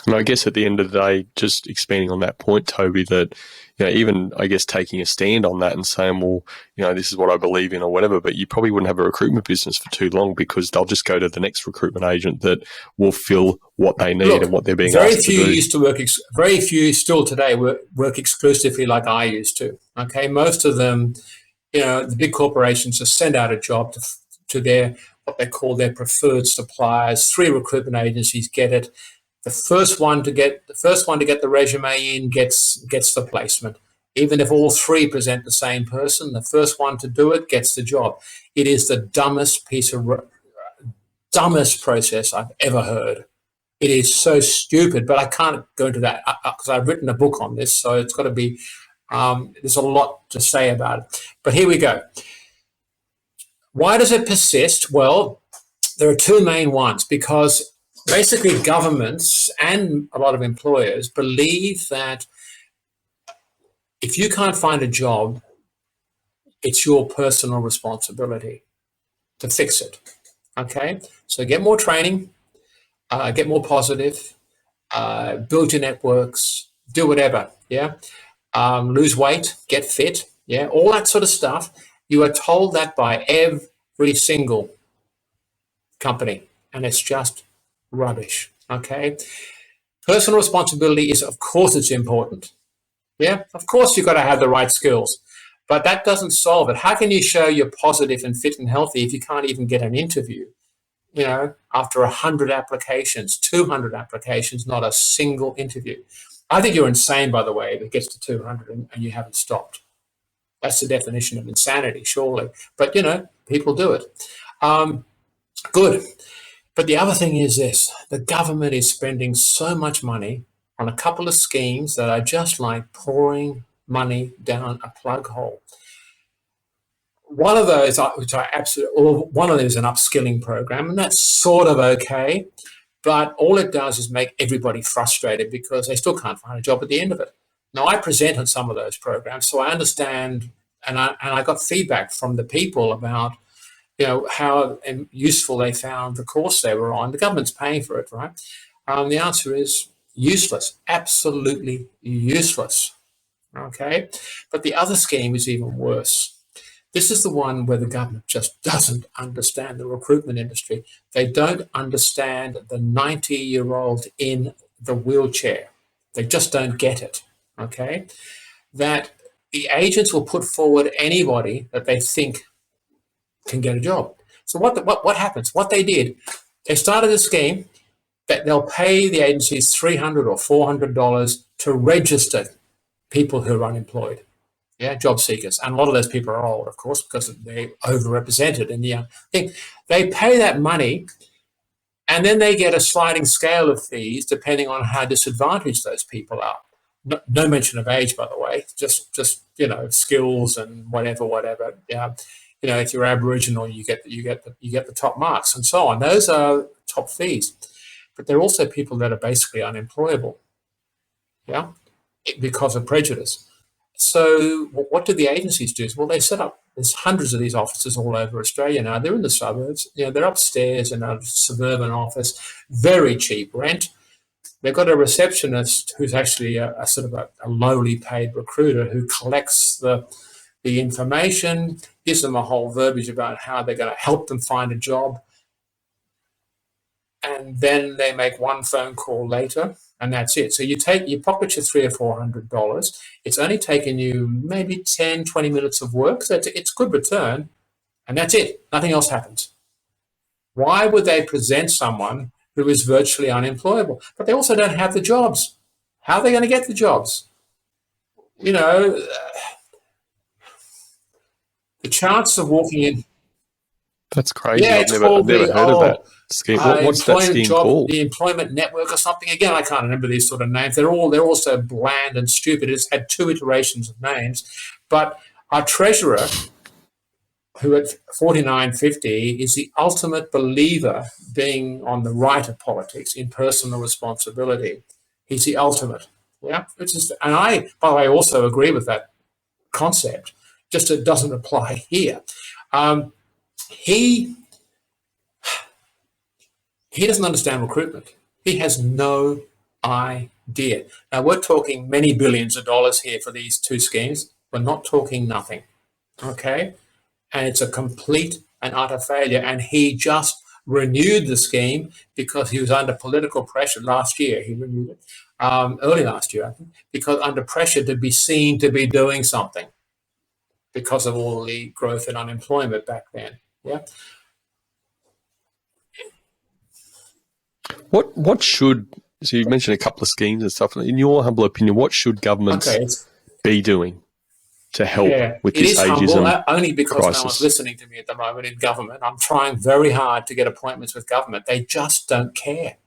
And I guess at the end of the day, just expanding on that point, Toby, that, even, I guess, taking a stand on that and saying, well, this is what I believe in or whatever, but you probably wouldn't have a recruitment business for too long because they'll just go to the next recruitment agent that will fill what they need and what they're being asked to do. Very few still today work exclusively like I used to. Okay, most of them, the big corporations just send out a job to their, what they call their preferred suppliers. 3 recruitment agencies get it. The first one to get the resume in gets the placement. Even if all 3 present the same person, the first one to do it gets the job. It is the dumbest process I've ever heard. It is so stupid, but I can't go into that because I've written a book on this, so it's got to be. There's a lot to say about it. But here we go. Why does it persist? Well, there are 2 main ones, because basically governments and a lot of employers believe that if you can't find a job, it's your personal responsibility to fix it. Okay? So get more training, get more positive, build your networks, do whatever, yeah? Lose weight, get fit, yeah? All that sort of stuff. You are told that by every single company, and it's just rubbish, okay? Personal responsibility is, of course, it's important. Yeah, of course you've got to have the right skills, but that doesn't solve it. How can you show you're positive and fit and healthy if you can't even get an interview? After 100 applications, 200 applications, not a single interview. I think you're insane, by the way, if it gets to 200 and you haven't stopped. That's the definition of insanity, surely. But, people do it. Good. But the other thing is this: the government is spending so much money on a couple of schemes that are just like pouring money down a plug hole. One of those, one of them is an upskilling program, and that's sort of okay, but all it does is make everybody frustrated because they still can't find a job at the end of it. Now, I present on some of those programs, so I understand, and I got feedback from the people about how useful they found the course they were on. The government's paying for it, right? The answer is useless, absolutely useless, okay? But the other scheme is even worse. This is the one where the government just doesn't understand the recruitment industry. They don't understand the 90-year-old in the wheelchair. They just don't get it, okay? That the agents will put forward anybody that they think can get a job. So what happens? What they did, they started a scheme that they'll pay the agencies $300 or $400 to register people who are unemployed, job seekers. And a lot of those people are old, of course, because they're overrepresented in the thing. They pay that money, and then they get a sliding scale of fees depending on how disadvantaged those people are. No mention of age, by the way, just skills and whatever. Yeah. If you're Aboriginal, you get the top marks and so on. Those are top fees, but there are also people that are basically unemployable, because of prejudice. So what do the agencies do? Well, they set up. There's hundreds of these offices all over Australia now. They're in the suburbs. They're upstairs in a suburban office, very cheap rent. They've got a receptionist who's actually a sort of a lowly paid recruiter who collects the information, gives them a whole verbiage about how they're going to help them find a job. and then they make one phone call later, and that's it. So you pocket your $300 or $400. It's only taken you maybe 10, 20 minutes of work. So it's good return, and that's it. Nothing else happens. Why would they present someone who is virtually unemployable? But they also don't have the jobs. How are they going to get the jobs? The chance of walking in. That's crazy. Yeah, I've never heard of that scheme. What's that scheme called? The Employment Network or something. Again, I can't remember these sort of names. They're all so bland and stupid. It's had 2 iterations of names. But our treasurer, who at 49.50 is the ultimate believer, being on the right of politics in personal responsibility. He's the ultimate. Yeah, and I, by the way, also agree with that concept. Just it doesn't apply here. He doesn't understand recruitment. He has no idea. Now, we're talking many billions of dollars here for these 2 schemes. We're not talking nothing, okay? And it's a complete and utter failure. And he just renewed the scheme because he was under political pressure last year. He renewed it early last year, I think, because under pressure to be seen to be doing something because of all the growth in unemployment back then. Yeah. What should, so you mentioned a couple of schemes and stuff. In your humble opinion, what should governments be doing to help with this ageism humble, only because crisis? No one's listening to me at the moment in government. I'm trying very hard to get appointments with government. They just don't care.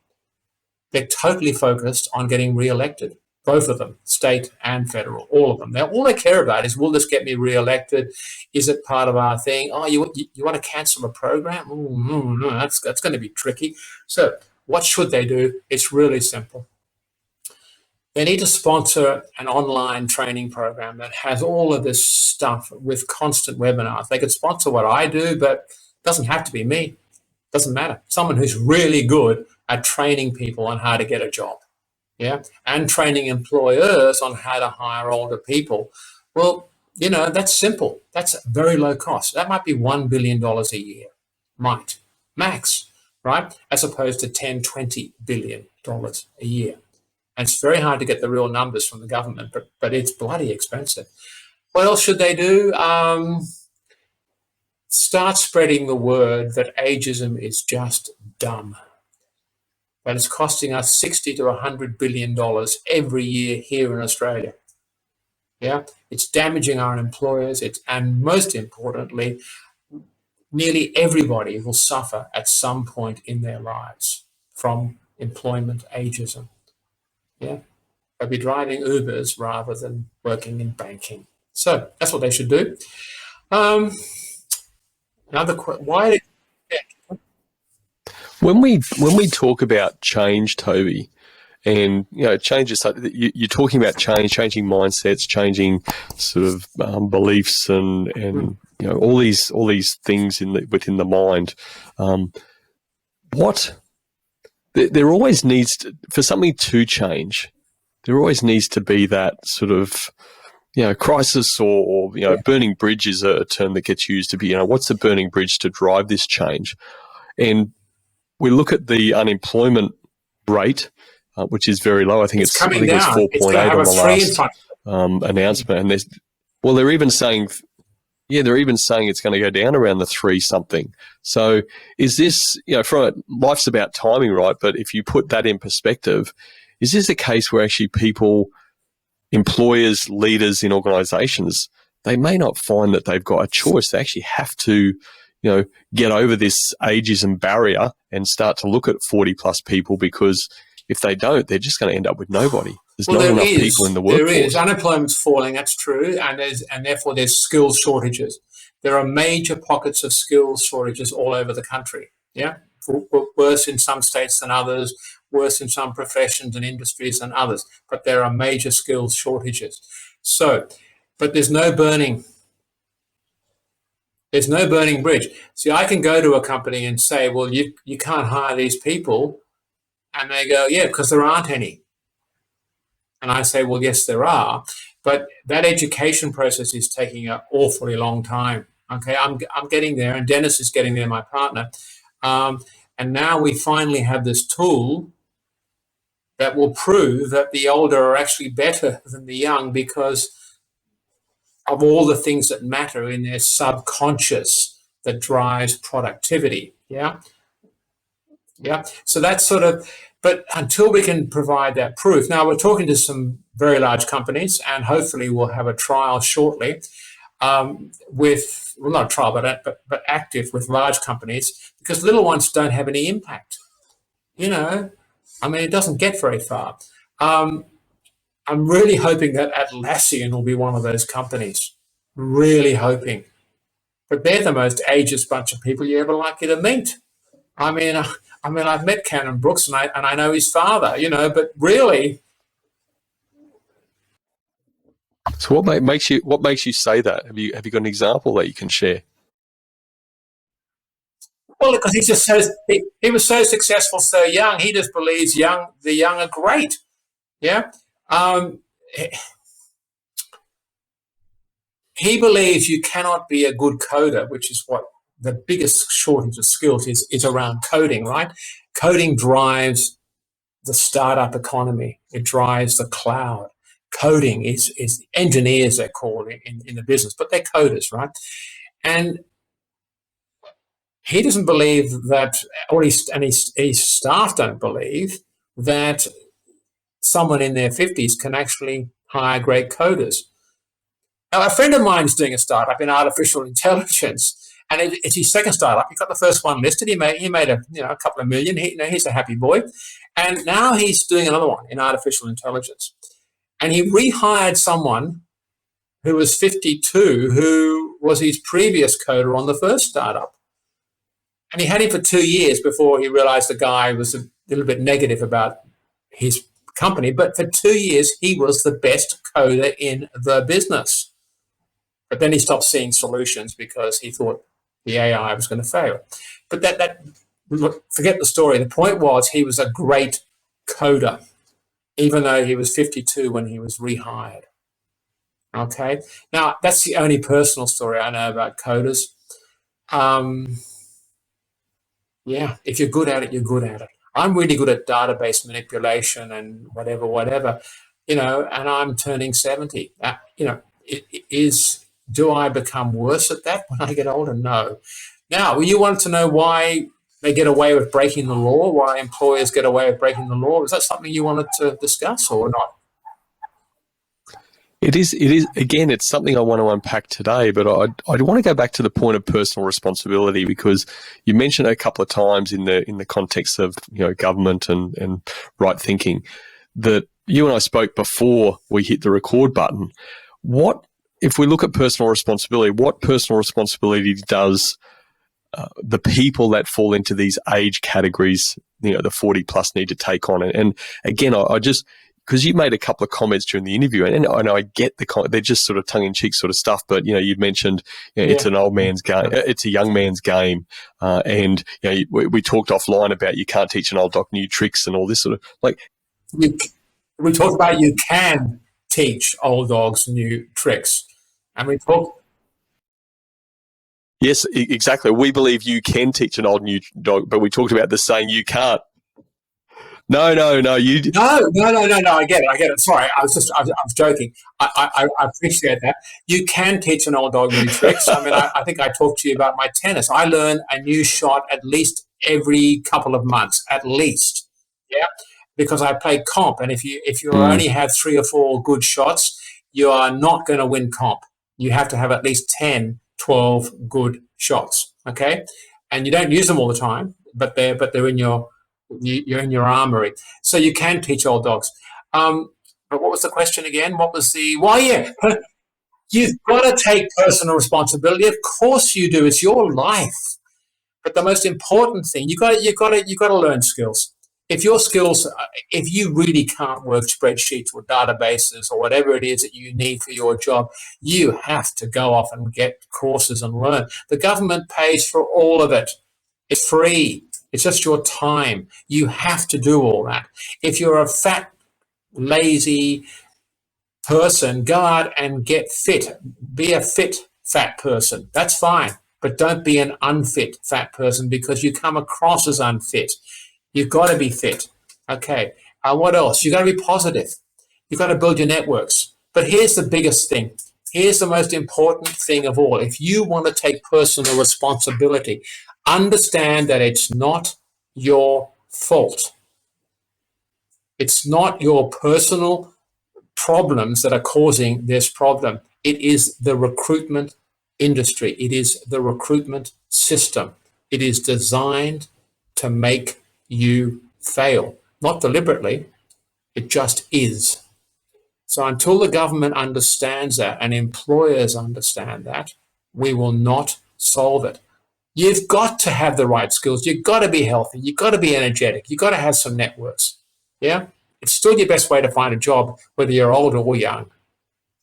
They're totally focused on getting re-elected. Both of them, state and federal, all of them. All they care about is, will this get me re-elected? Is it part of our thing? Oh, you want to cancel a program? No, that's going to be tricky. So what should they do? It's really simple. They need to sponsor an online training program that has all of this stuff with constant webinars. They could sponsor what I do, but it doesn't have to be me. It doesn't matter. Someone who's really good at training people on how to get a job. Yeah, and training employers on how to hire older people. Well, that's simple. That's very low cost. That might be $1 billion a year, max, right? As opposed to $10-20 billion a year. And it's very hard to get the real numbers from the government, but it's bloody expensive. What else should they do? Start spreading the word that ageism is just dumb. But it's costing us $60 to $100 billion every year here in Australia. Yeah, it's damaging our employers. And most importantly, nearly everybody will suffer at some point in their lives from employment ageism. Yeah, they'll be driving Ubers rather than working in banking. So that's what they should do. Why? When we talk about change, Toby, and change is you're talking about changing mindsets, changing sort of beliefs, and all these things within the mind. There always needs to, for something to change, there always needs to be that sort of crisis or burning bridge is a term that gets used to be what's the burning bridge to drive this change, and we look at the unemployment rate, which is very low. I think it's 4.8 on the last announcement. And they're even saying it's going to go down around the 3 something. So is this, life's about timing, right? But if you put that in perspective, is this a case where actually people, employers, leaders in organisations, they may not find that they've got a choice. They actually have to get over this ageism barrier and start to look at 40 plus people, because if they don't, they're just going to end up with nobody. There's not enough people in the workforce. There is. Unemployment's falling, that's true, and therefore there's skills shortages. There are major pockets of skills shortages all over the country, yeah? Worse in some states than others, worse in some professions and industries than others, but there are major skills shortages. So, but there's no burning bridge. See, I can go to a company and say, well, you can't hire these people. And they go, yeah, because there aren't any. And I say, well, yes, there are. But that education process is taking an awfully long time. Okay, I'm getting there, and Dennis is getting there, my partner. And And now we finally have this tool that will prove that the older are actually better than the young because of all the things that matter in their subconscious that drives productivity. Yeah. Yeah. So that's sort of, but until we can provide that proof, now we're talking to some very large companies and hopefully we'll have a trial shortly with, well, not a trial, but active with large companies because little ones don't have any impact. You know, I mean, it doesn't get very far. I'm really hoping that Atlassian will be one of those companies. Really hoping. But they're the most ageist bunch of people you're ever likely to meet. I mean, I've met Cannon Brooks and I know his father, you know, but really. So what makes you say that? Have you got an example that you can share? Well, because he's just he was so successful so young. He just believes the young are great. Yeah. He believes you cannot be a good coder, which is what the biggest shortage of skills is around coding, right? Coding drives the startup economy. It drives the cloud. Coding is engineers, they're called in the business, but they're coders, right? And he doesn't believe that, or his staff don't believe that someone in their 50s can actually hire great coders. Now, a friend of mine is doing a startup in artificial intelligence, and it's his second startup. He got the first one listed. He made a couple of million. He's a happy boy, and now he's doing another one in artificial intelligence. And he rehired someone who was 52, who was his previous coder on the first startup. And he had him for 2 years before he realized the guy was a little bit negative about his company. But for 2 years, he was the best coder in the business. But then he stopped seeing solutions because he thought the AI was going to fail. But forget the story. The point was he was a great coder, even though he was 52 when he was rehired. Okay. Now, that's the only personal story I know about coders. Yeah, if you're good at it, you're good at it. I'm really good at database manipulation and whatever, you know, and I'm turning 70. You know, do I become worse at that when I get older? No. Now, you wanted to know why they get away with breaking the law, why employers get away with breaking the law. Is that something you wanted to discuss or not? It is. Again, it's something I want to unpack today, but I want to go back to the point of personal responsibility because you mentioned it a couple of times in the context of, you know, government and right thinking that you and I spoke before we hit the record button. What, if we look at personal responsibility, what personal responsibility does the people that fall into these age categories, you know, the 40 plus need to take on? And again, I just, because you made a couple of comments during the interview, and I get they're just sort of tongue-in-cheek sort of stuff, but, you know, you've mentioned, you know, it's an old man's game, it's a young man's game, and, you know, we talked offline about you can't teach an old dog new tricks and all this sort of, like. We talked about you can teach old dogs new tricks, and we talked. Yes, exactly. We believe you can teach an old new dog, but we talked about the saying you can't. No. You. No. I get it. Sorry, I was joking. I appreciate that. You can teach an old dog new tricks. I mean, I think I talked to you about my tennis. I learn a new shot at least every couple of months, at least. Yeah, because I play comp, and if you only have 3 or 4 good shots, you are not going to win comp. You have to have at least 10, 12 good shots. Okay, and you don't use them all the time, but they're in you're in your armory, so you can teach old dogs. But what was the question again? What was the? Well, yeah, you've got to take personal responsibility. Of course you do. It's your life. But the most important thing, you got to learn skills. If your skills, if you really can't work spreadsheets or databases or whatever it is that you need for your job, you have to go off and get courses and learn. The government pays for all of it. It's free. It's just your time. You have to do all that. If you're a fat, lazy person, go out and get fit. Be a fit, fat person. That's fine. but don't be an unfit fat person because you come across as unfit. You've got to be fit. Okay. What else? You've got to be positive. You've got to build your networks. But here's the biggest thing. Here's the most important thing of all. If you want to take personal responsibility, understand that it's not your fault. It's not your personal problems that are causing this problem. It is the recruitment industry. It is the recruitment system. It is designed to make you fail. Not deliberately, it just is. So until the government understands that and employers understand that, we will not solve it. You've got to have the right skills. You've got to be healthy. You've got to be energetic. You've got to have some networks. Yeah? It's still your best way to find a job, whether you're old or young.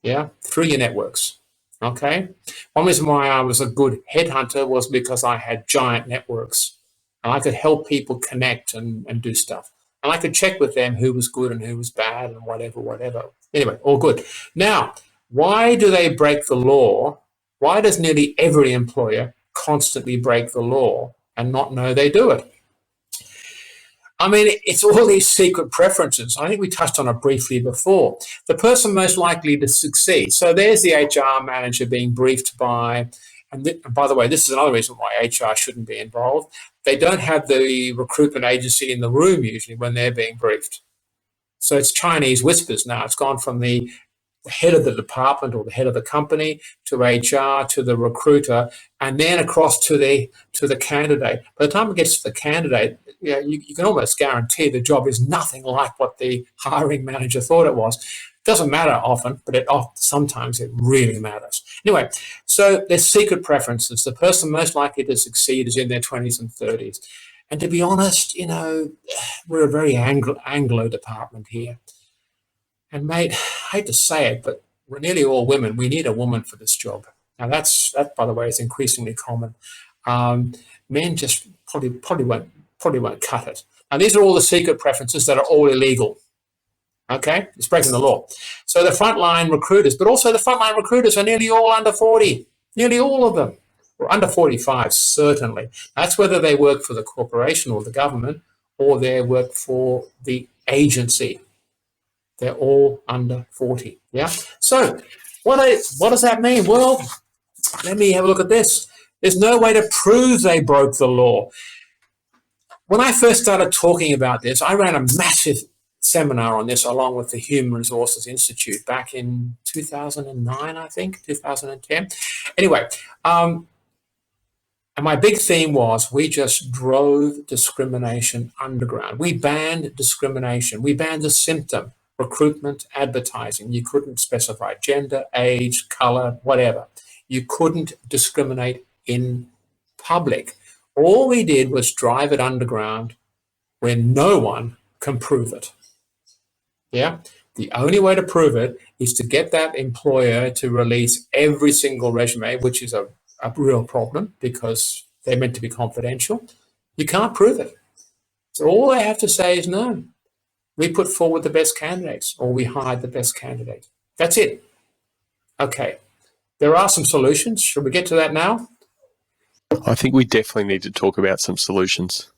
Yeah? Through your networks. Okay? One reason why I was a good headhunter was because I had giant networks. And I could help people connect and do stuff. And I could check with them who was good and who was bad and whatever. Anyway, all good. Now, why do they break the law? Why does nearly every employer constantly break the law and not know they do it? I mean, it's all these secret preferences. I think we touched on it briefly before. The person most likely to succeed. So there's the HR manager being briefed by, and by the way, this is another reason why HR shouldn't be involved. They don't have the recruitment agency in the room usually when they're being briefed. So it's Chinese whispers now. It's gone from the head of the department or the head of the company to HR to the recruiter and then across to the candidate. By the time it gets to the candidate, you can almost guarantee the job is nothing like what the hiring manager thought it was. It doesn't matter often, but sometimes it really matters. Anyway, so there's secret preferences. The person most likely to succeed is in their 20s and 30s. And to be honest, we're a very Anglo department here. And mate, I hate to say it, but we're nearly all women. We need a woman for this job. Now that, by the way, is increasingly common. Men just probably won't cut it. Now these are all the secret preferences that are all illegal. Okay, it's breaking the law. So the frontline recruiters, but also the frontline recruiters are nearly all under 40. Nearly all of them. Or under 45, certainly. That's whether they work for the corporation or the government or they work for the agency. They're all under 40. Yeah. So what does that mean? Well, let me have a look at this. There's no way to prove they broke the law. When I first started talking about this, I ran a massive seminar on this along with the Human Resources Institute back in 2009, I think, 2010. Anyway, and my big theme was we just drove discrimination underground. We banned discrimination. We banned the symptom. Recruitment, advertising. You couldn't specify gender, age, color, whatever. You couldn't discriminate in public. All we did was drive it underground where no one can prove it. Yeah? The only way to prove it is to get that employer to release every single resume, which is a real problem because they're meant to be confidential. You can't prove it. So all they have to say is no. We put forward the best candidates or we hired the best candidate. That's it. Okay. There are some solutions. Should we get to that now? I think we definitely need to talk about some solutions.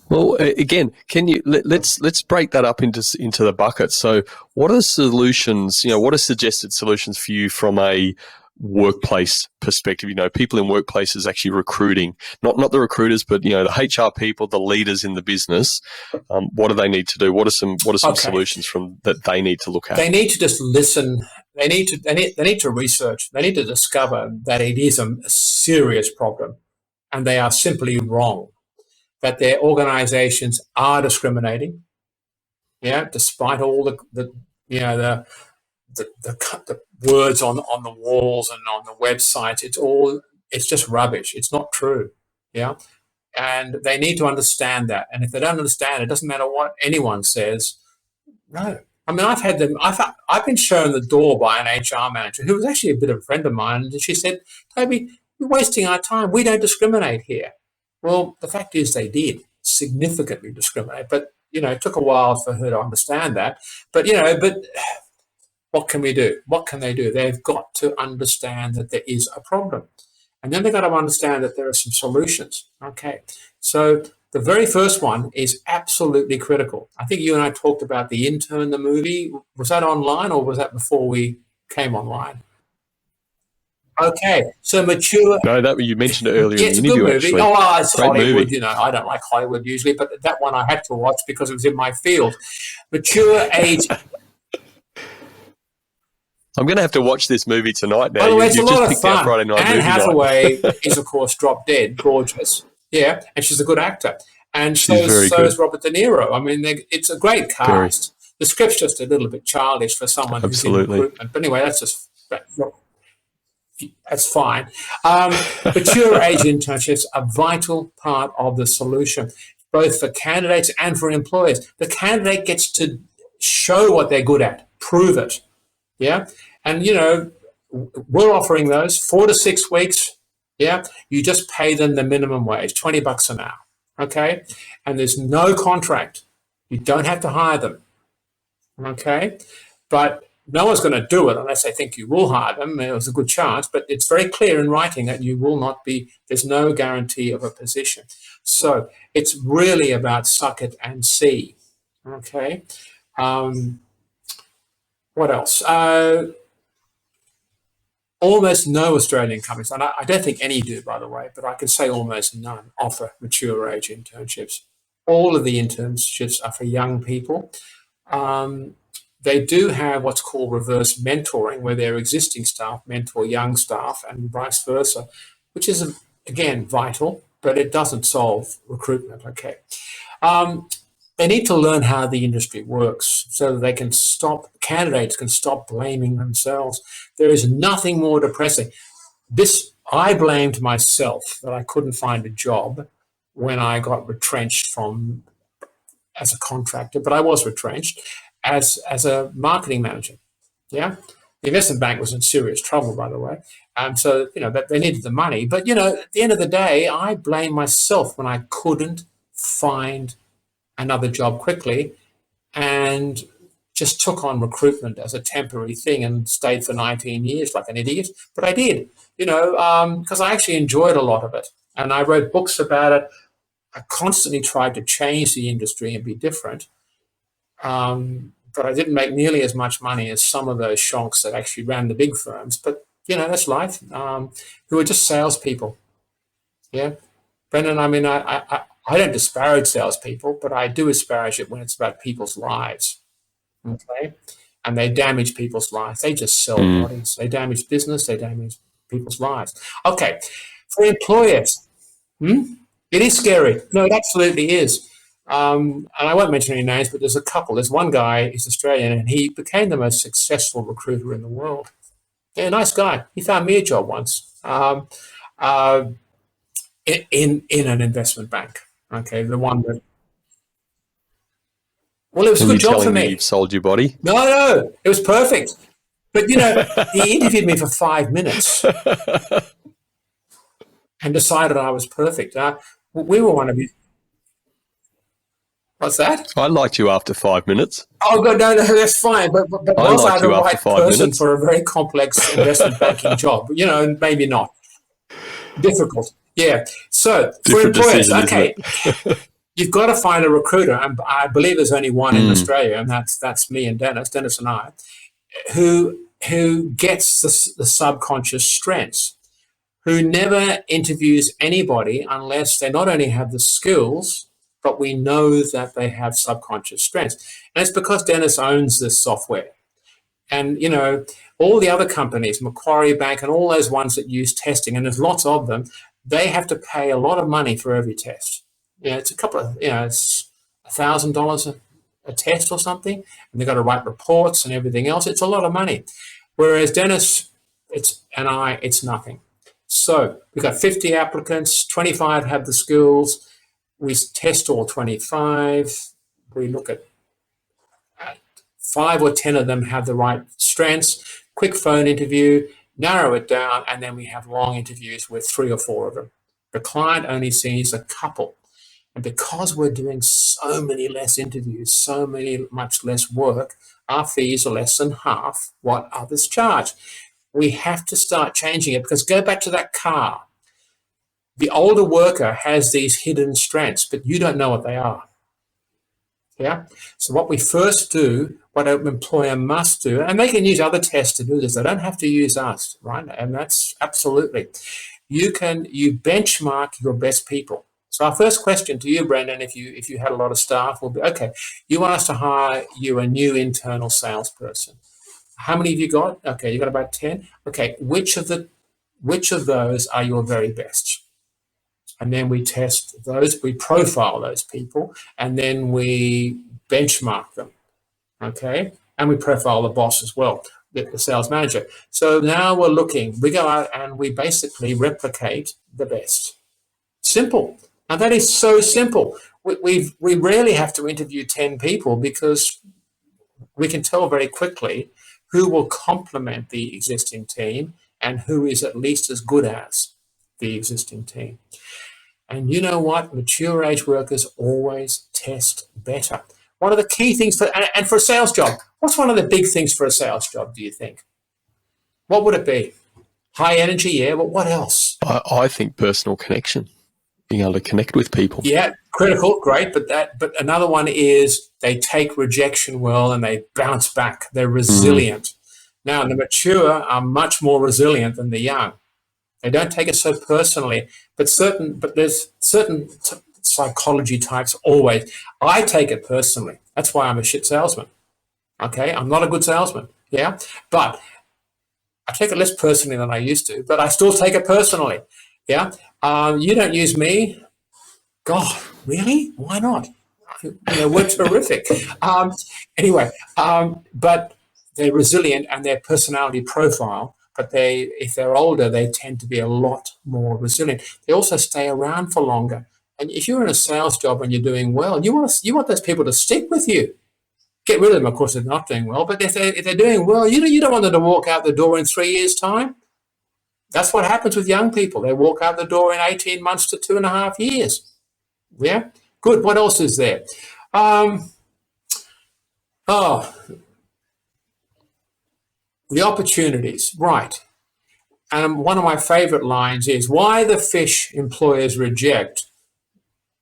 Well, again, can you let's break that up into the buckets. So, what are solutions? What are suggested solutions for you from a workplace perspective? People in workplaces actually recruiting, not the recruiters, but the HR people, the leaders in the business. What do they need to do? What are some solutions that they need to look at? They need to just listen. They need to research. They need to discover that it is a serious problem, and they are simply wrong. That their organizations are discriminating, despite all the words on the walls and on the websites. It's just rubbish. It's not true, and they need to understand that. And if they don't understand, it doesn't matter what anyone says. No, I mean I've been shown the door by an HR manager who was actually a bit of a friend of mine, and she said, "Toby, you're wasting our time. We don't discriminate here." Well, the fact is they did significantly discriminate, but, it took a while for her to understand that. But what can we do? What can they do? They've got got to understand that there is a problem. And then they've got to understand that there are some solutions. Okay. So the very first one is absolutely critical. I think you and I talked about The Intern, the movie. Was that online or was that before we came online? Okay. So mature. No, that you mentioned it earlier Yeah, in it's the a good interview, movie. actually. Oh, it's Great Hollywood. movie. I don't like Hollywood usually, but that one I had to watch because it was in my field. Mature age. I'm going to have to watch this movie tonight now. By the way, it's a You've lot just of picked our fun. Friday night Anne movie Hathaway night. is, of course, drop dead, gorgeous. Yeah, and she's a good actor. And She's very so good. is Robert De Niro. I mean, it's a great Very. cast. The script's just a little bit childish for someone who's in Absolutely. recruitment. But anyway, that's fine. Mature age internships are a vital part of the solution, both for candidates and for employers. The candidate gets to show what they're good at, prove it. Yeah. And, we're offering those 4 to 6 weeks. Yeah. You just pay them the minimum wage, $20 an hour. Okay. And there's no contract. You don't have to hire them. Okay. But no one's going to do it unless they think you will hire them. There's a good chance, but it's very clear in writing that you will not be, there's no guarantee of a position. So it's really about suck it and see. Okay. What else? Almost no Australian companies, and I don't think any do, by the way, but I can say almost none offer mature age internships. All of the internships are for young people. They do have what's called reverse mentoring, where their existing staff mentor young staff and vice versa, which is, again, vital, but it doesn't solve recruitment. Okay. They need to learn how the industry works so that they can candidates can stop blaming themselves. There is nothing more depressing. I blamed myself that I couldn't find a job when I got retrenched as a contractor, but I was retrenched as a marketing manager. Yeah. The investment bank was in serious trouble, by the way. So, they needed the money. But, at the end of the day, I blame myself when I couldn't find another job quickly and just took on recruitment as a temporary thing and stayed for 19 years like an idiot. But I did, because I actually enjoyed a lot of it. And I wrote books about it. I constantly tried to change the industry and be different. But I didn't make nearly as much money as some of those shonks that actually ran the big firms. But, that's life, who are just salespeople. Yeah. Brendan, I mean, I don't disparage salespeople, but I do disparage it when it's about people's lives. Okay. And they damage people's lives. They just sell bodies. They damage business. They damage people's lives. Okay. For employers, it is scary. No, it absolutely is. And I won't mention any names, but there's a couple. There's one guy, he's Australian, and he became the most successful recruiter in the world. Yeah, nice guy. He found me a job once in an investment bank. Okay, the one that. Well, it was a good job for me. You've sold your body? No, it was perfect. But he interviewed me for 5 minutes and decided I was perfect. We were one of his. What's that? I liked you after 5 minutes. Oh, God, no, that's fine. But was I the right person for a very complex investment banking job? Maybe not. Difficult. Yeah. So for employers, okay. You've got to find a recruiter, and I believe there's only one in Australia, and that's me and Dennis and I, who gets the subconscious strengths, who never interviews anybody unless they not only have the skills, but we know that they have subconscious strengths. And it's because Dennis owns this software. And, all the other companies, Macquarie Bank and all those ones that use testing, and there's lots of them, they have to pay a lot of money for every test. It's a couple of, it's $1,000 a test or something, and they've got to write reports and everything else. It's a lot of money. Whereas Dennis it's nothing. So we've got 50 applicants, 25 have the skills. We test all 25. We look at 5 or 10 of them have the right strengths. Quick phone interview, narrow it down, and then we have long interviews with 3 or 4 of them. The client only sees a couple. And because we're doing so many less interviews, much less work, our fees are less than half what others charge. We have to start changing it, because go back to that car. The older worker has these hidden strengths, but you don't know what they are. Yeah. So what we first do, what an employer must do, and they can use other tests to do this. They don't have to use us, right? And that's absolutely. You benchmark your best people. So our first question to you, Brendan, if you had a lot of staff, will be, okay, you want us to hire you a new internal salesperson. How many have you got? Okay, you got about 10. Okay, which of those are your very best? And then we test those, we profile those people, and then we benchmark them, okay? And we profile the boss as well, the sales manager. So now we go out and we basically replicate the best. Simple. Now that is so simple. We rarely have to interview 10 people, because we can tell very quickly who will complement the existing team and who is at least as good as the existing team. And you know what? Mature age workers always test better. One of the key things for a sales job, what's one of the big things for a sales job, do you think? What would it be? High energy, yeah, but what else? I think personal connection, being able to connect with people. Yeah, critical, great, but another one is they take rejection well and they bounce back. They're resilient. Now, the mature are much more resilient than the young. They don't take it so personally, but there's certain psychology types always. I take it personally. That's why I'm a shit salesman. Okay, I'm not a good salesman. Yeah, but I take it less personally than I used to, but I still take it personally. Yeah, you don't use me. God, really? Why not? We're terrific. Anyway, but they're resilient, and their personality profile. But if they're older, they tend to be a lot more resilient. They also stay around for longer. And if you're in a sales job and you're doing well, you want those people to stick with you. Get rid of them, of course, if they're not doing well. But if they're doing well, you don't want them to walk out the door in 3 years' time. That's what happens with young people. They walk out the door in 18 months to 2.5 years. Yeah, good. What else is there? The opportunities, right. And one of my favorite lines is, why the fish employers reject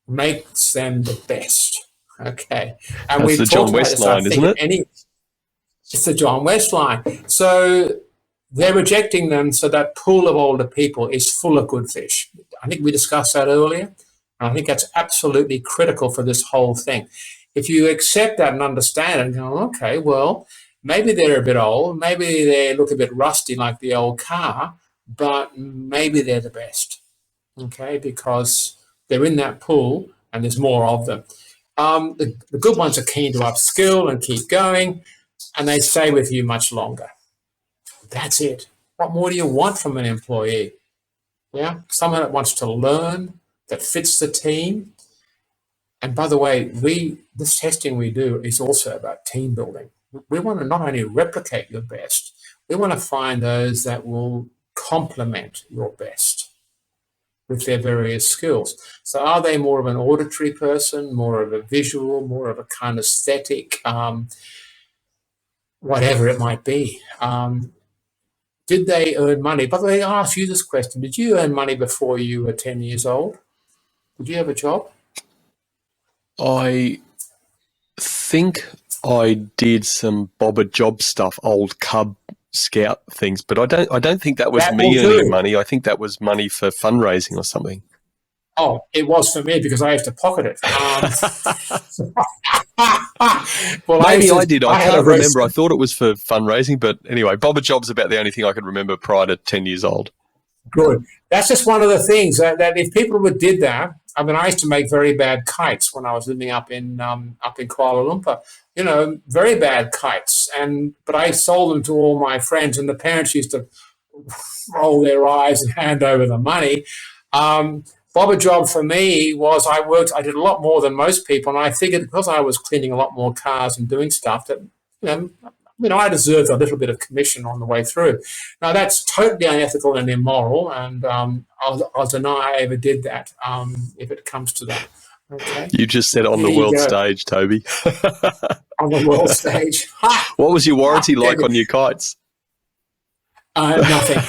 makes them the best. Okay. And that's the John West line, isn't it? It's the John West line. So they're rejecting them, so that pool of older people is full of good fish. I think we discussed that earlier. And I think that's absolutely critical for this whole thing. If you accept that and understand it and go, okay, well, maybe they're a bit old, maybe they look a bit rusty like the old car, but maybe they're the best, okay, because they're in that pool and there's more of them. The good ones are keen to upskill and keep going, and they stay with you much longer. That's it. What more do you want from an employee? Yeah, someone that wants to learn, that fits the team. And by the way, this testing we do is also about team building. We want to not only replicate your best, we want to find those that will complement your best with their various skills. So are they more of an auditory person, more of a visual, more of a kinesthetic, whatever it might be? Did they earn money? By the way, I asked you this question. Did you earn money before you were 10 years old? Did you have a job? I think I did some Bobber job stuff, old Cub Scout things, but I don't think that was me earning money. I think that was money for fundraising or something. Oh, it was for me because I used to pocket it. Well, maybe I did. I can't remember. I thought it was for fundraising, but anyway, Bobber job's about the only thing I could remember prior to 10 years old. Good. That's just one of the things that if people did that. I mean, I used to make very bad kites when I was living up in Kuala Lumpur. Very bad kites, but I sold them to all my friends, and the parents used to roll their eyes and hand over the money. Bobber job for me was I did a lot more than most people, and I figured because I was cleaning a lot more cars and doing stuff that I deserved a little bit of commission on the way through. Now, that's totally unethical and immoral, and I'll deny I ever did that if it comes to that. Okay. You just said on the world stage, Toby. On the world stage. What was your warranty like on your kites? Nothing.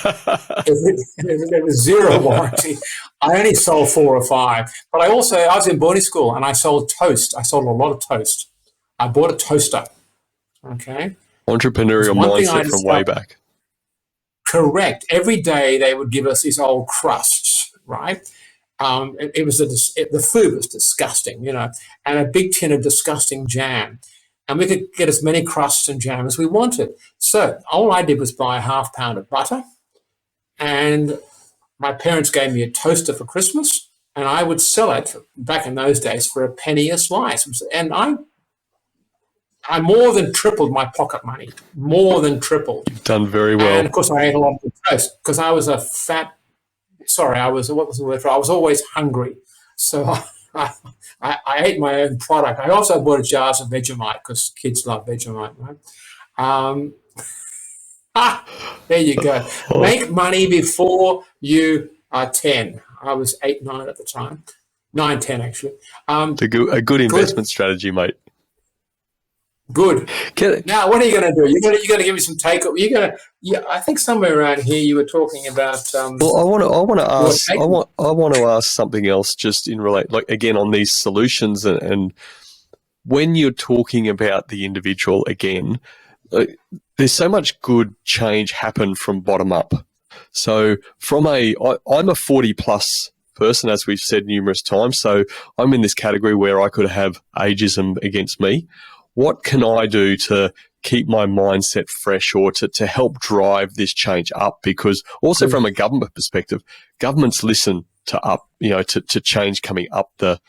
There was zero warranty. I only sold 4 or 5. But I was in boarding school and I sold toast. I sold a lot of toast. I bought a toaster. Okay. Entrepreneurial mindset from way back. Correct. Every day they would give us these old crusts, right? The food was disgusting, and a big tin of disgusting jam. And we could get as many crusts and jam as we wanted. So all I did was buy a ½ pound of butter, and my parents gave me a toaster for Christmas, and I would sell it back in those days for a penny a slice. And I more than tripled my pocket money, more than tripled. You've done very well. And of course I ate a lot of the toast because I was what was the word for it? I was always hungry. So I ate my own product. I also bought jars of Vegemite because kids love Vegemite, right? There you go. Make money before you are 10. I was 8, 9 at the time. 9, 10 actually. It's a good investment strategy, mate. Good. Now, what are you going to do? You're going to give me some take. I think somewhere around here you were talking about. Well, I want to ask something else, just in again on these solutions, and when you're talking about the individual again, there's so much good change happen from bottom up. So I'm a 40 plus person, as we've said numerous times. So I'm in this category where I could have ageism against me. What can I do to keep my mindset fresh or to help drive this change up? Because also from a government perspective, governments listen to change coming up the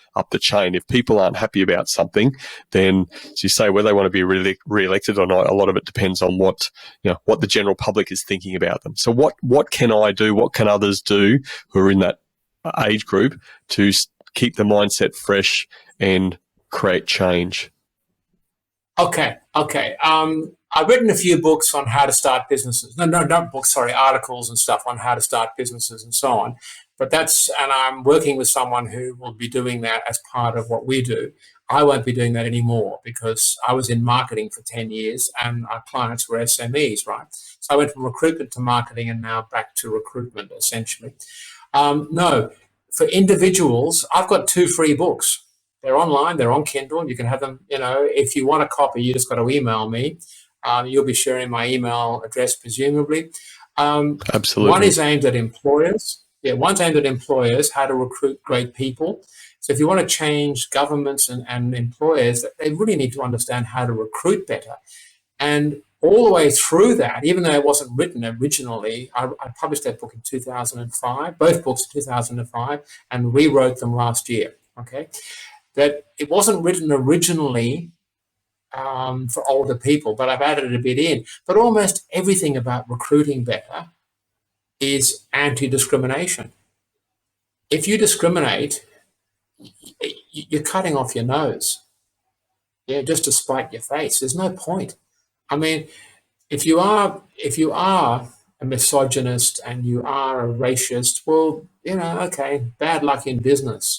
chain. If people aren't happy about something, then as you say, whether they want to be re-elected or not, a lot of it depends on what the general public is thinking about them. So what can I do? What can others do who are in that age group to keep the mindset fresh and create change? Okay. I've written a few books on how to start businesses. No, not books, sorry, articles and stuff on how to start businesses and so on. But and I'm working with someone who will be doing that as part of what we do. I won't be doing that anymore because I was in marketing for 10 years and our clients were SMEs, right? So I went from recruitment to marketing and now back to recruitment, essentially. No, for individuals, I've got 2 free books. They're online. They're on Kindle. You can have them, if you want a copy, you just got to email me. You'll be sharing my email address, presumably. Absolutely. One is aimed at employers. Yeah, one's aimed at employers, how to recruit great people. So if you want to change governments and employers, they really need to understand how to recruit better. And all the way through that, even though it wasn't written originally, I published that book in 2005, both books in 2005, and rewrote them last year, okay? That it wasn't written originally for older people, but I've added a bit in. But almost everything about recruiting better is anti-discrimination. If you discriminate, you're cutting off your nose, just to spite your face. There's no point. I mean, if you are a misogynist and you are a racist, well, okay, bad luck in business,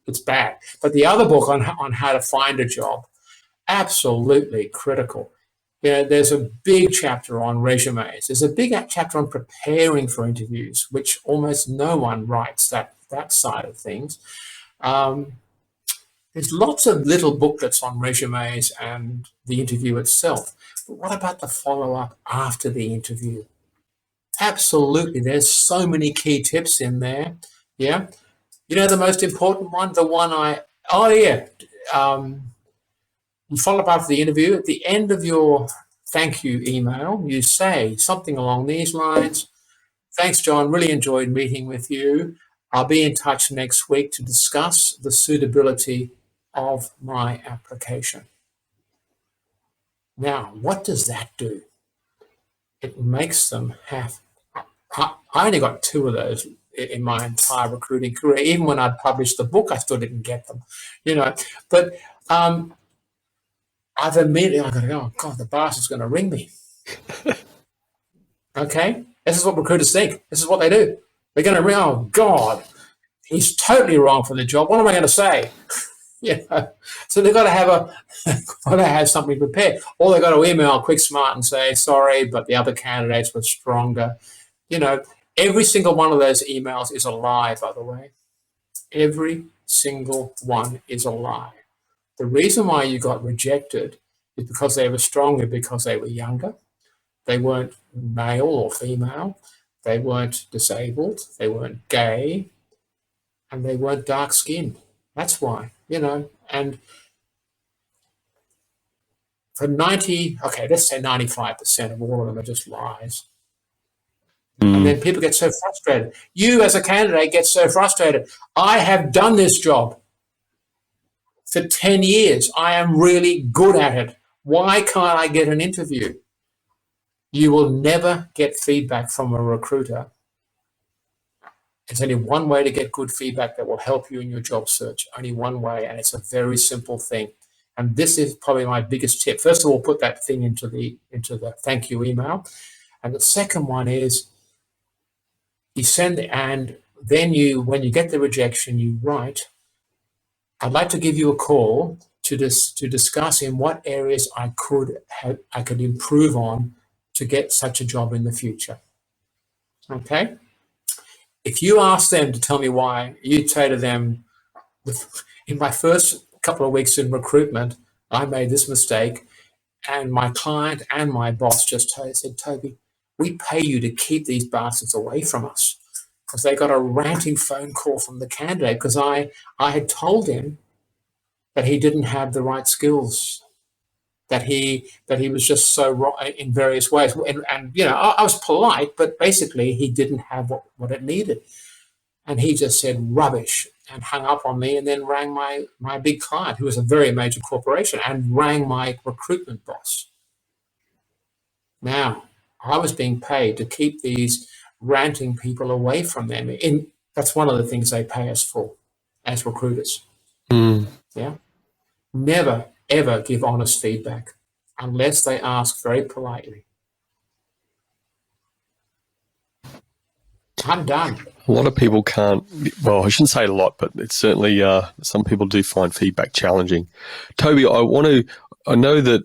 it's bad. But the other book on how to find a job, absolutely critical. There's a big chapter on resumes. There's a big chapter on preparing for interviews, which almost no one writes that side of things. There's lots of little booklets on resumes and the interview itself. But what about the follow-up after the interview? Absolutely. There's so many key tips in there. Yeah. The most important one, you follow up after the interview. At the end of your thank you email, you say something along these lines. Thanks, John. Really enjoyed meeting with you. I'll be in touch next week to discuss the suitability of my application. Now, what does that do? It makes them have... I only got 2 of those in my entire recruiting career. Even when I'd published the book, I still didn't get them, But I've immediately got to go, oh, God, the boss is going to ring me. Okay? This is what recruiters think. This is what they do. They're going to ring, oh, God, he's totally wrong for the job. What am I going to say? So they've got to have something prepared, or they've got to email Quick Smart and say sorry, but the other candidates were stronger. You know, every single one of those emails is a lie, by the way. Every single one is a lie. The reason why you got rejected is because they were stronger, because they were younger. They weren't male or female. They weren't disabled. They weren't gay. And they weren't dark-skinned. That's why, and for let's say 95% of all of them are just lies. And then people get so frustrated. You as a candidate get so frustrated. I have done this job for 10 years. I am really good at it. Why can't I get an interview? You will never get feedback from a recruiter. There's only one way to get good feedback that will help you in your job search. Only one way, and it's a very simple thing. And this is probably my biggest tip. First of all, put that thing into the thank you email. And the second one is you send, and then when you get the rejection, you write, I'd like to give you a call to discuss in what areas I could improve on to get such a job in the future. Okay? If you ask them to tell me why, you'd say to them, in my first couple of weeks in recruitment, I made this mistake, and my client and my boss just said, Toby, we pay you to keep these bastards away from us, because they got a ranting phone call from the candidate because I had told him that he didn't have the right skills, that he was just so wrong in various ways. And I was polite, but basically he didn't have what it needed. And he just said rubbish and hung up on me, and then rang my big client, who was a very major corporation, and rang my recruitment boss. Now, I was being paid to keep these ranting people away from them. That's one of the things they pay us for as recruiters. Yeah. Never, ever give honest feedback unless they ask very politely. I'm done. A lot of people can't, well, I shouldn't say a lot, but it's certainly, some people do find feedback challenging. Toby, I know that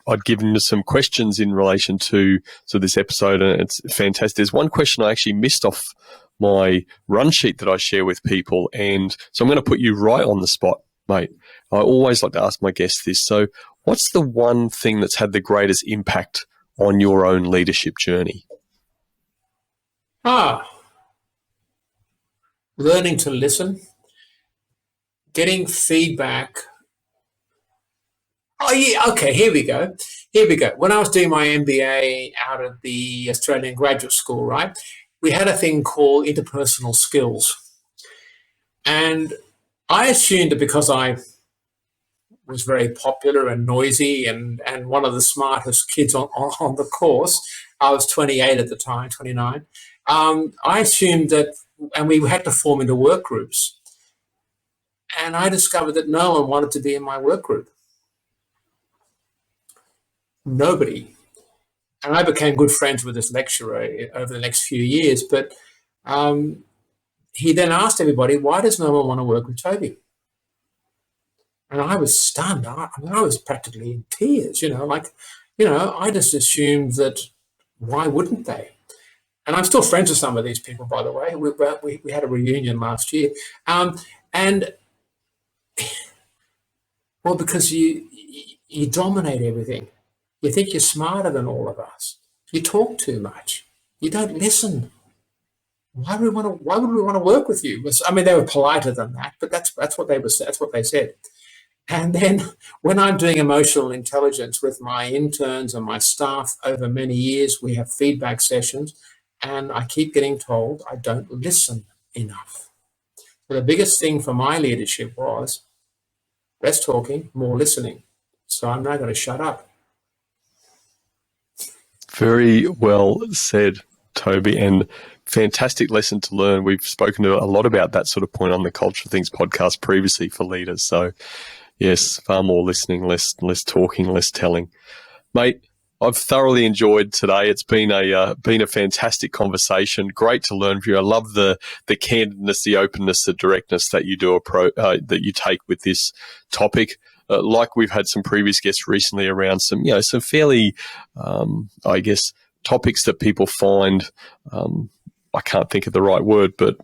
I'd given you some questions in relation to this episode, and it's fantastic. There's one question I actually missed off my run sheet that I share with people, and so I'm going to put you right on the spot, mate. I always like to ask my guests this. So what's the one thing that's had the greatest impact on your own leadership journey? Learning to listen, getting feedback. Oh, yeah, okay, here we go. When I was doing my MBA out of the Australian Graduate School, right, we had a thing called interpersonal skills. And I assumed that because I was very popular and noisy and one of the smartest kids on the course, I was 28 at the time, 29, I assumed that, and we had to form into work groups. And I discovered that no one wanted to be in my work group. Nobody. And I became good friends with this lecturer over the next few years. But he then asked everybody, why does no one want to work with Toby? And I was stunned. I was practically in tears, I just assumed that why wouldn't they? And I'm still friends with some of these people, by the way. We had a reunion last year. Because you dominate everything. You think you're smarter than all of us. You talk too much. You don't listen. Why would we want to work with you? I mean, they were politer than that, but that's what they said. And then when I'm doing emotional intelligence with my interns and my staff over many years, we have feedback sessions, and I keep getting told I don't listen enough. So the biggest thing for my leadership was less talking, more listening. So I'm now going to shut up. Very well said, Toby, and fantastic lesson to learn. We've spoken a lot about that sort of point on the Culture Things podcast previously for leaders. So, yes, far more listening, less talking, less telling. Mate, I've thoroughly enjoyed today. It's been a fantastic conversation. Great to learn from you. I love the candidness, the openness, the directness that you that you take with this topic. Like we've had some previous guests recently around some fairly, topics that people find, I can't think of the right word, but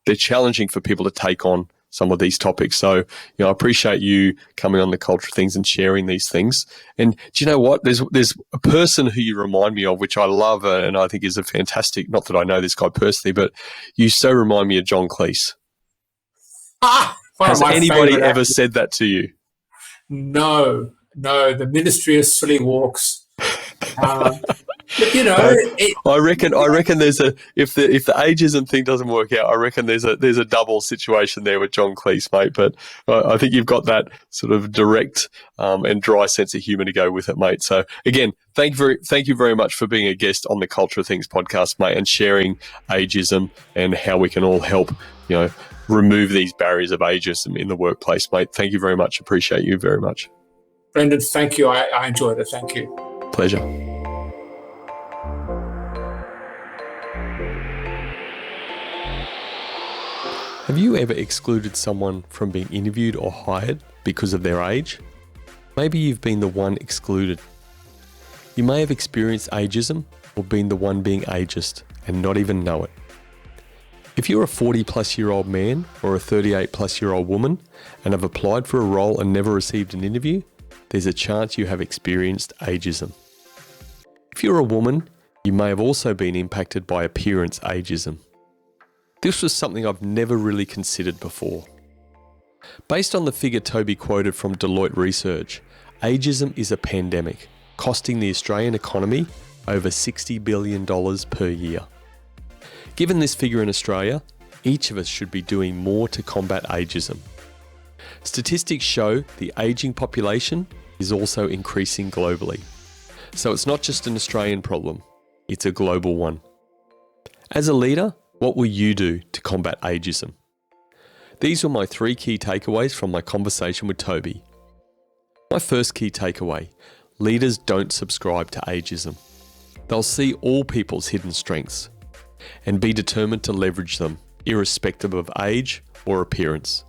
they're challenging for people to take on some of these topics. So, I appreciate you coming on the Culture of Things and sharing these things. And do you know what? There's a person who you remind me of, which I love and I think is a fantastic, not that I know this guy personally, but you so remind me of John Cleese. Has anybody ever said that to you? No, the Ministry of Silly Walks. I reckon there's if the ageism thing doesn't work out, I reckon there's a double situation there with John Cleese, mate. But I think you've got that sort of direct and dry sense of humour to go with it, mate. So again, thank you very much for being a guest on the Culture of Things podcast, mate, and sharing ageism and how we can all help, remove these barriers of ageism in the workplace, mate. Thank you very much. Appreciate you very much. Brendan, thank you. I enjoyed it. Thank you. Pleasure. Have you ever excluded someone from being interviewed or hired because of their age? Maybe you've been the one excluded. You may have experienced ageism or been the one being ageist and not even know it. If you're a 40-plus-year-old man or a 38-plus-year-old woman and have applied for a role and never received an interview, there's a chance you have experienced ageism. If you're a woman, you may have also been impacted by appearance ageism. This was something I've never really considered before. Based on the figure Toby quoted from Deloitte Research, ageism is a pandemic, costing the Australian economy over $60 billion per year. Given this figure in Australia, each of us should be doing more to combat ageism. Statistics show the ageing population is also increasing globally. So it's not just an Australian problem, it's a global one. As a leader, what will you do to combat ageism? These were my 3 key takeaways from my conversation with Toby. My first key takeaway: leaders don't subscribe to ageism. They'll see all people's hidden strengths and be determined to leverage them, irrespective of age or appearance.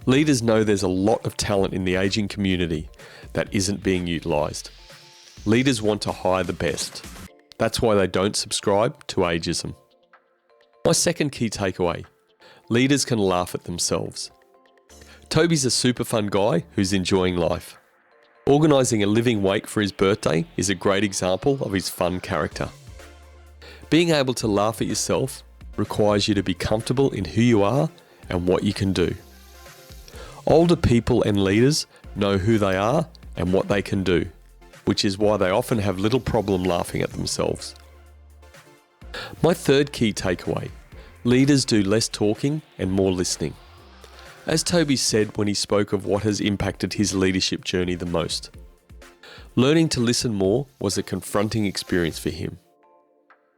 Leaders know there's a lot of talent in the ageing community that isn't being utilised. Leaders want to hire the best. That's why they don't subscribe to ageism. My second key takeaway: leaders can laugh at themselves. Toby's a super fun guy who's enjoying life. Organising a living wake for his birthday is a great example of his fun character. Being able to laugh at yourself requires you to be comfortable in who you are and what you can do. Older people and leaders know who they are and what they can do, which is why they often have little problem laughing at themselves. My third key takeaway: leaders do less talking and more listening. As Toby said when he spoke of what has impacted his leadership journey the most, learning to listen more was a confronting experience for him.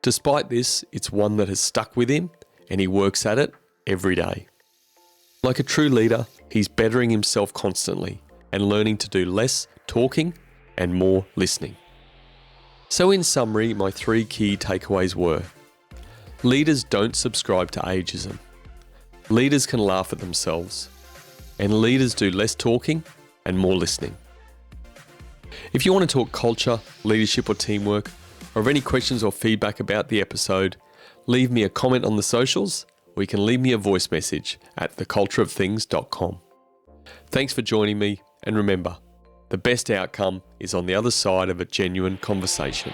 Despite this, it's one that has stuck with him and he works at it every day. Like a true leader, he's bettering himself constantly and learning to do less talking and more listening. So in summary, my 3 key takeaways were: leaders don't subscribe to ageism. Leaders can laugh at themselves. And leaders do less talking and more listening. If you want to talk culture, leadership or teamwork, or have any questions or feedback about the episode, leave me a comment on the socials, or you can leave me a voice message at thecultureofthings.com. Thanks for joining me, and remember, the best outcome is on the other side of a genuine conversation.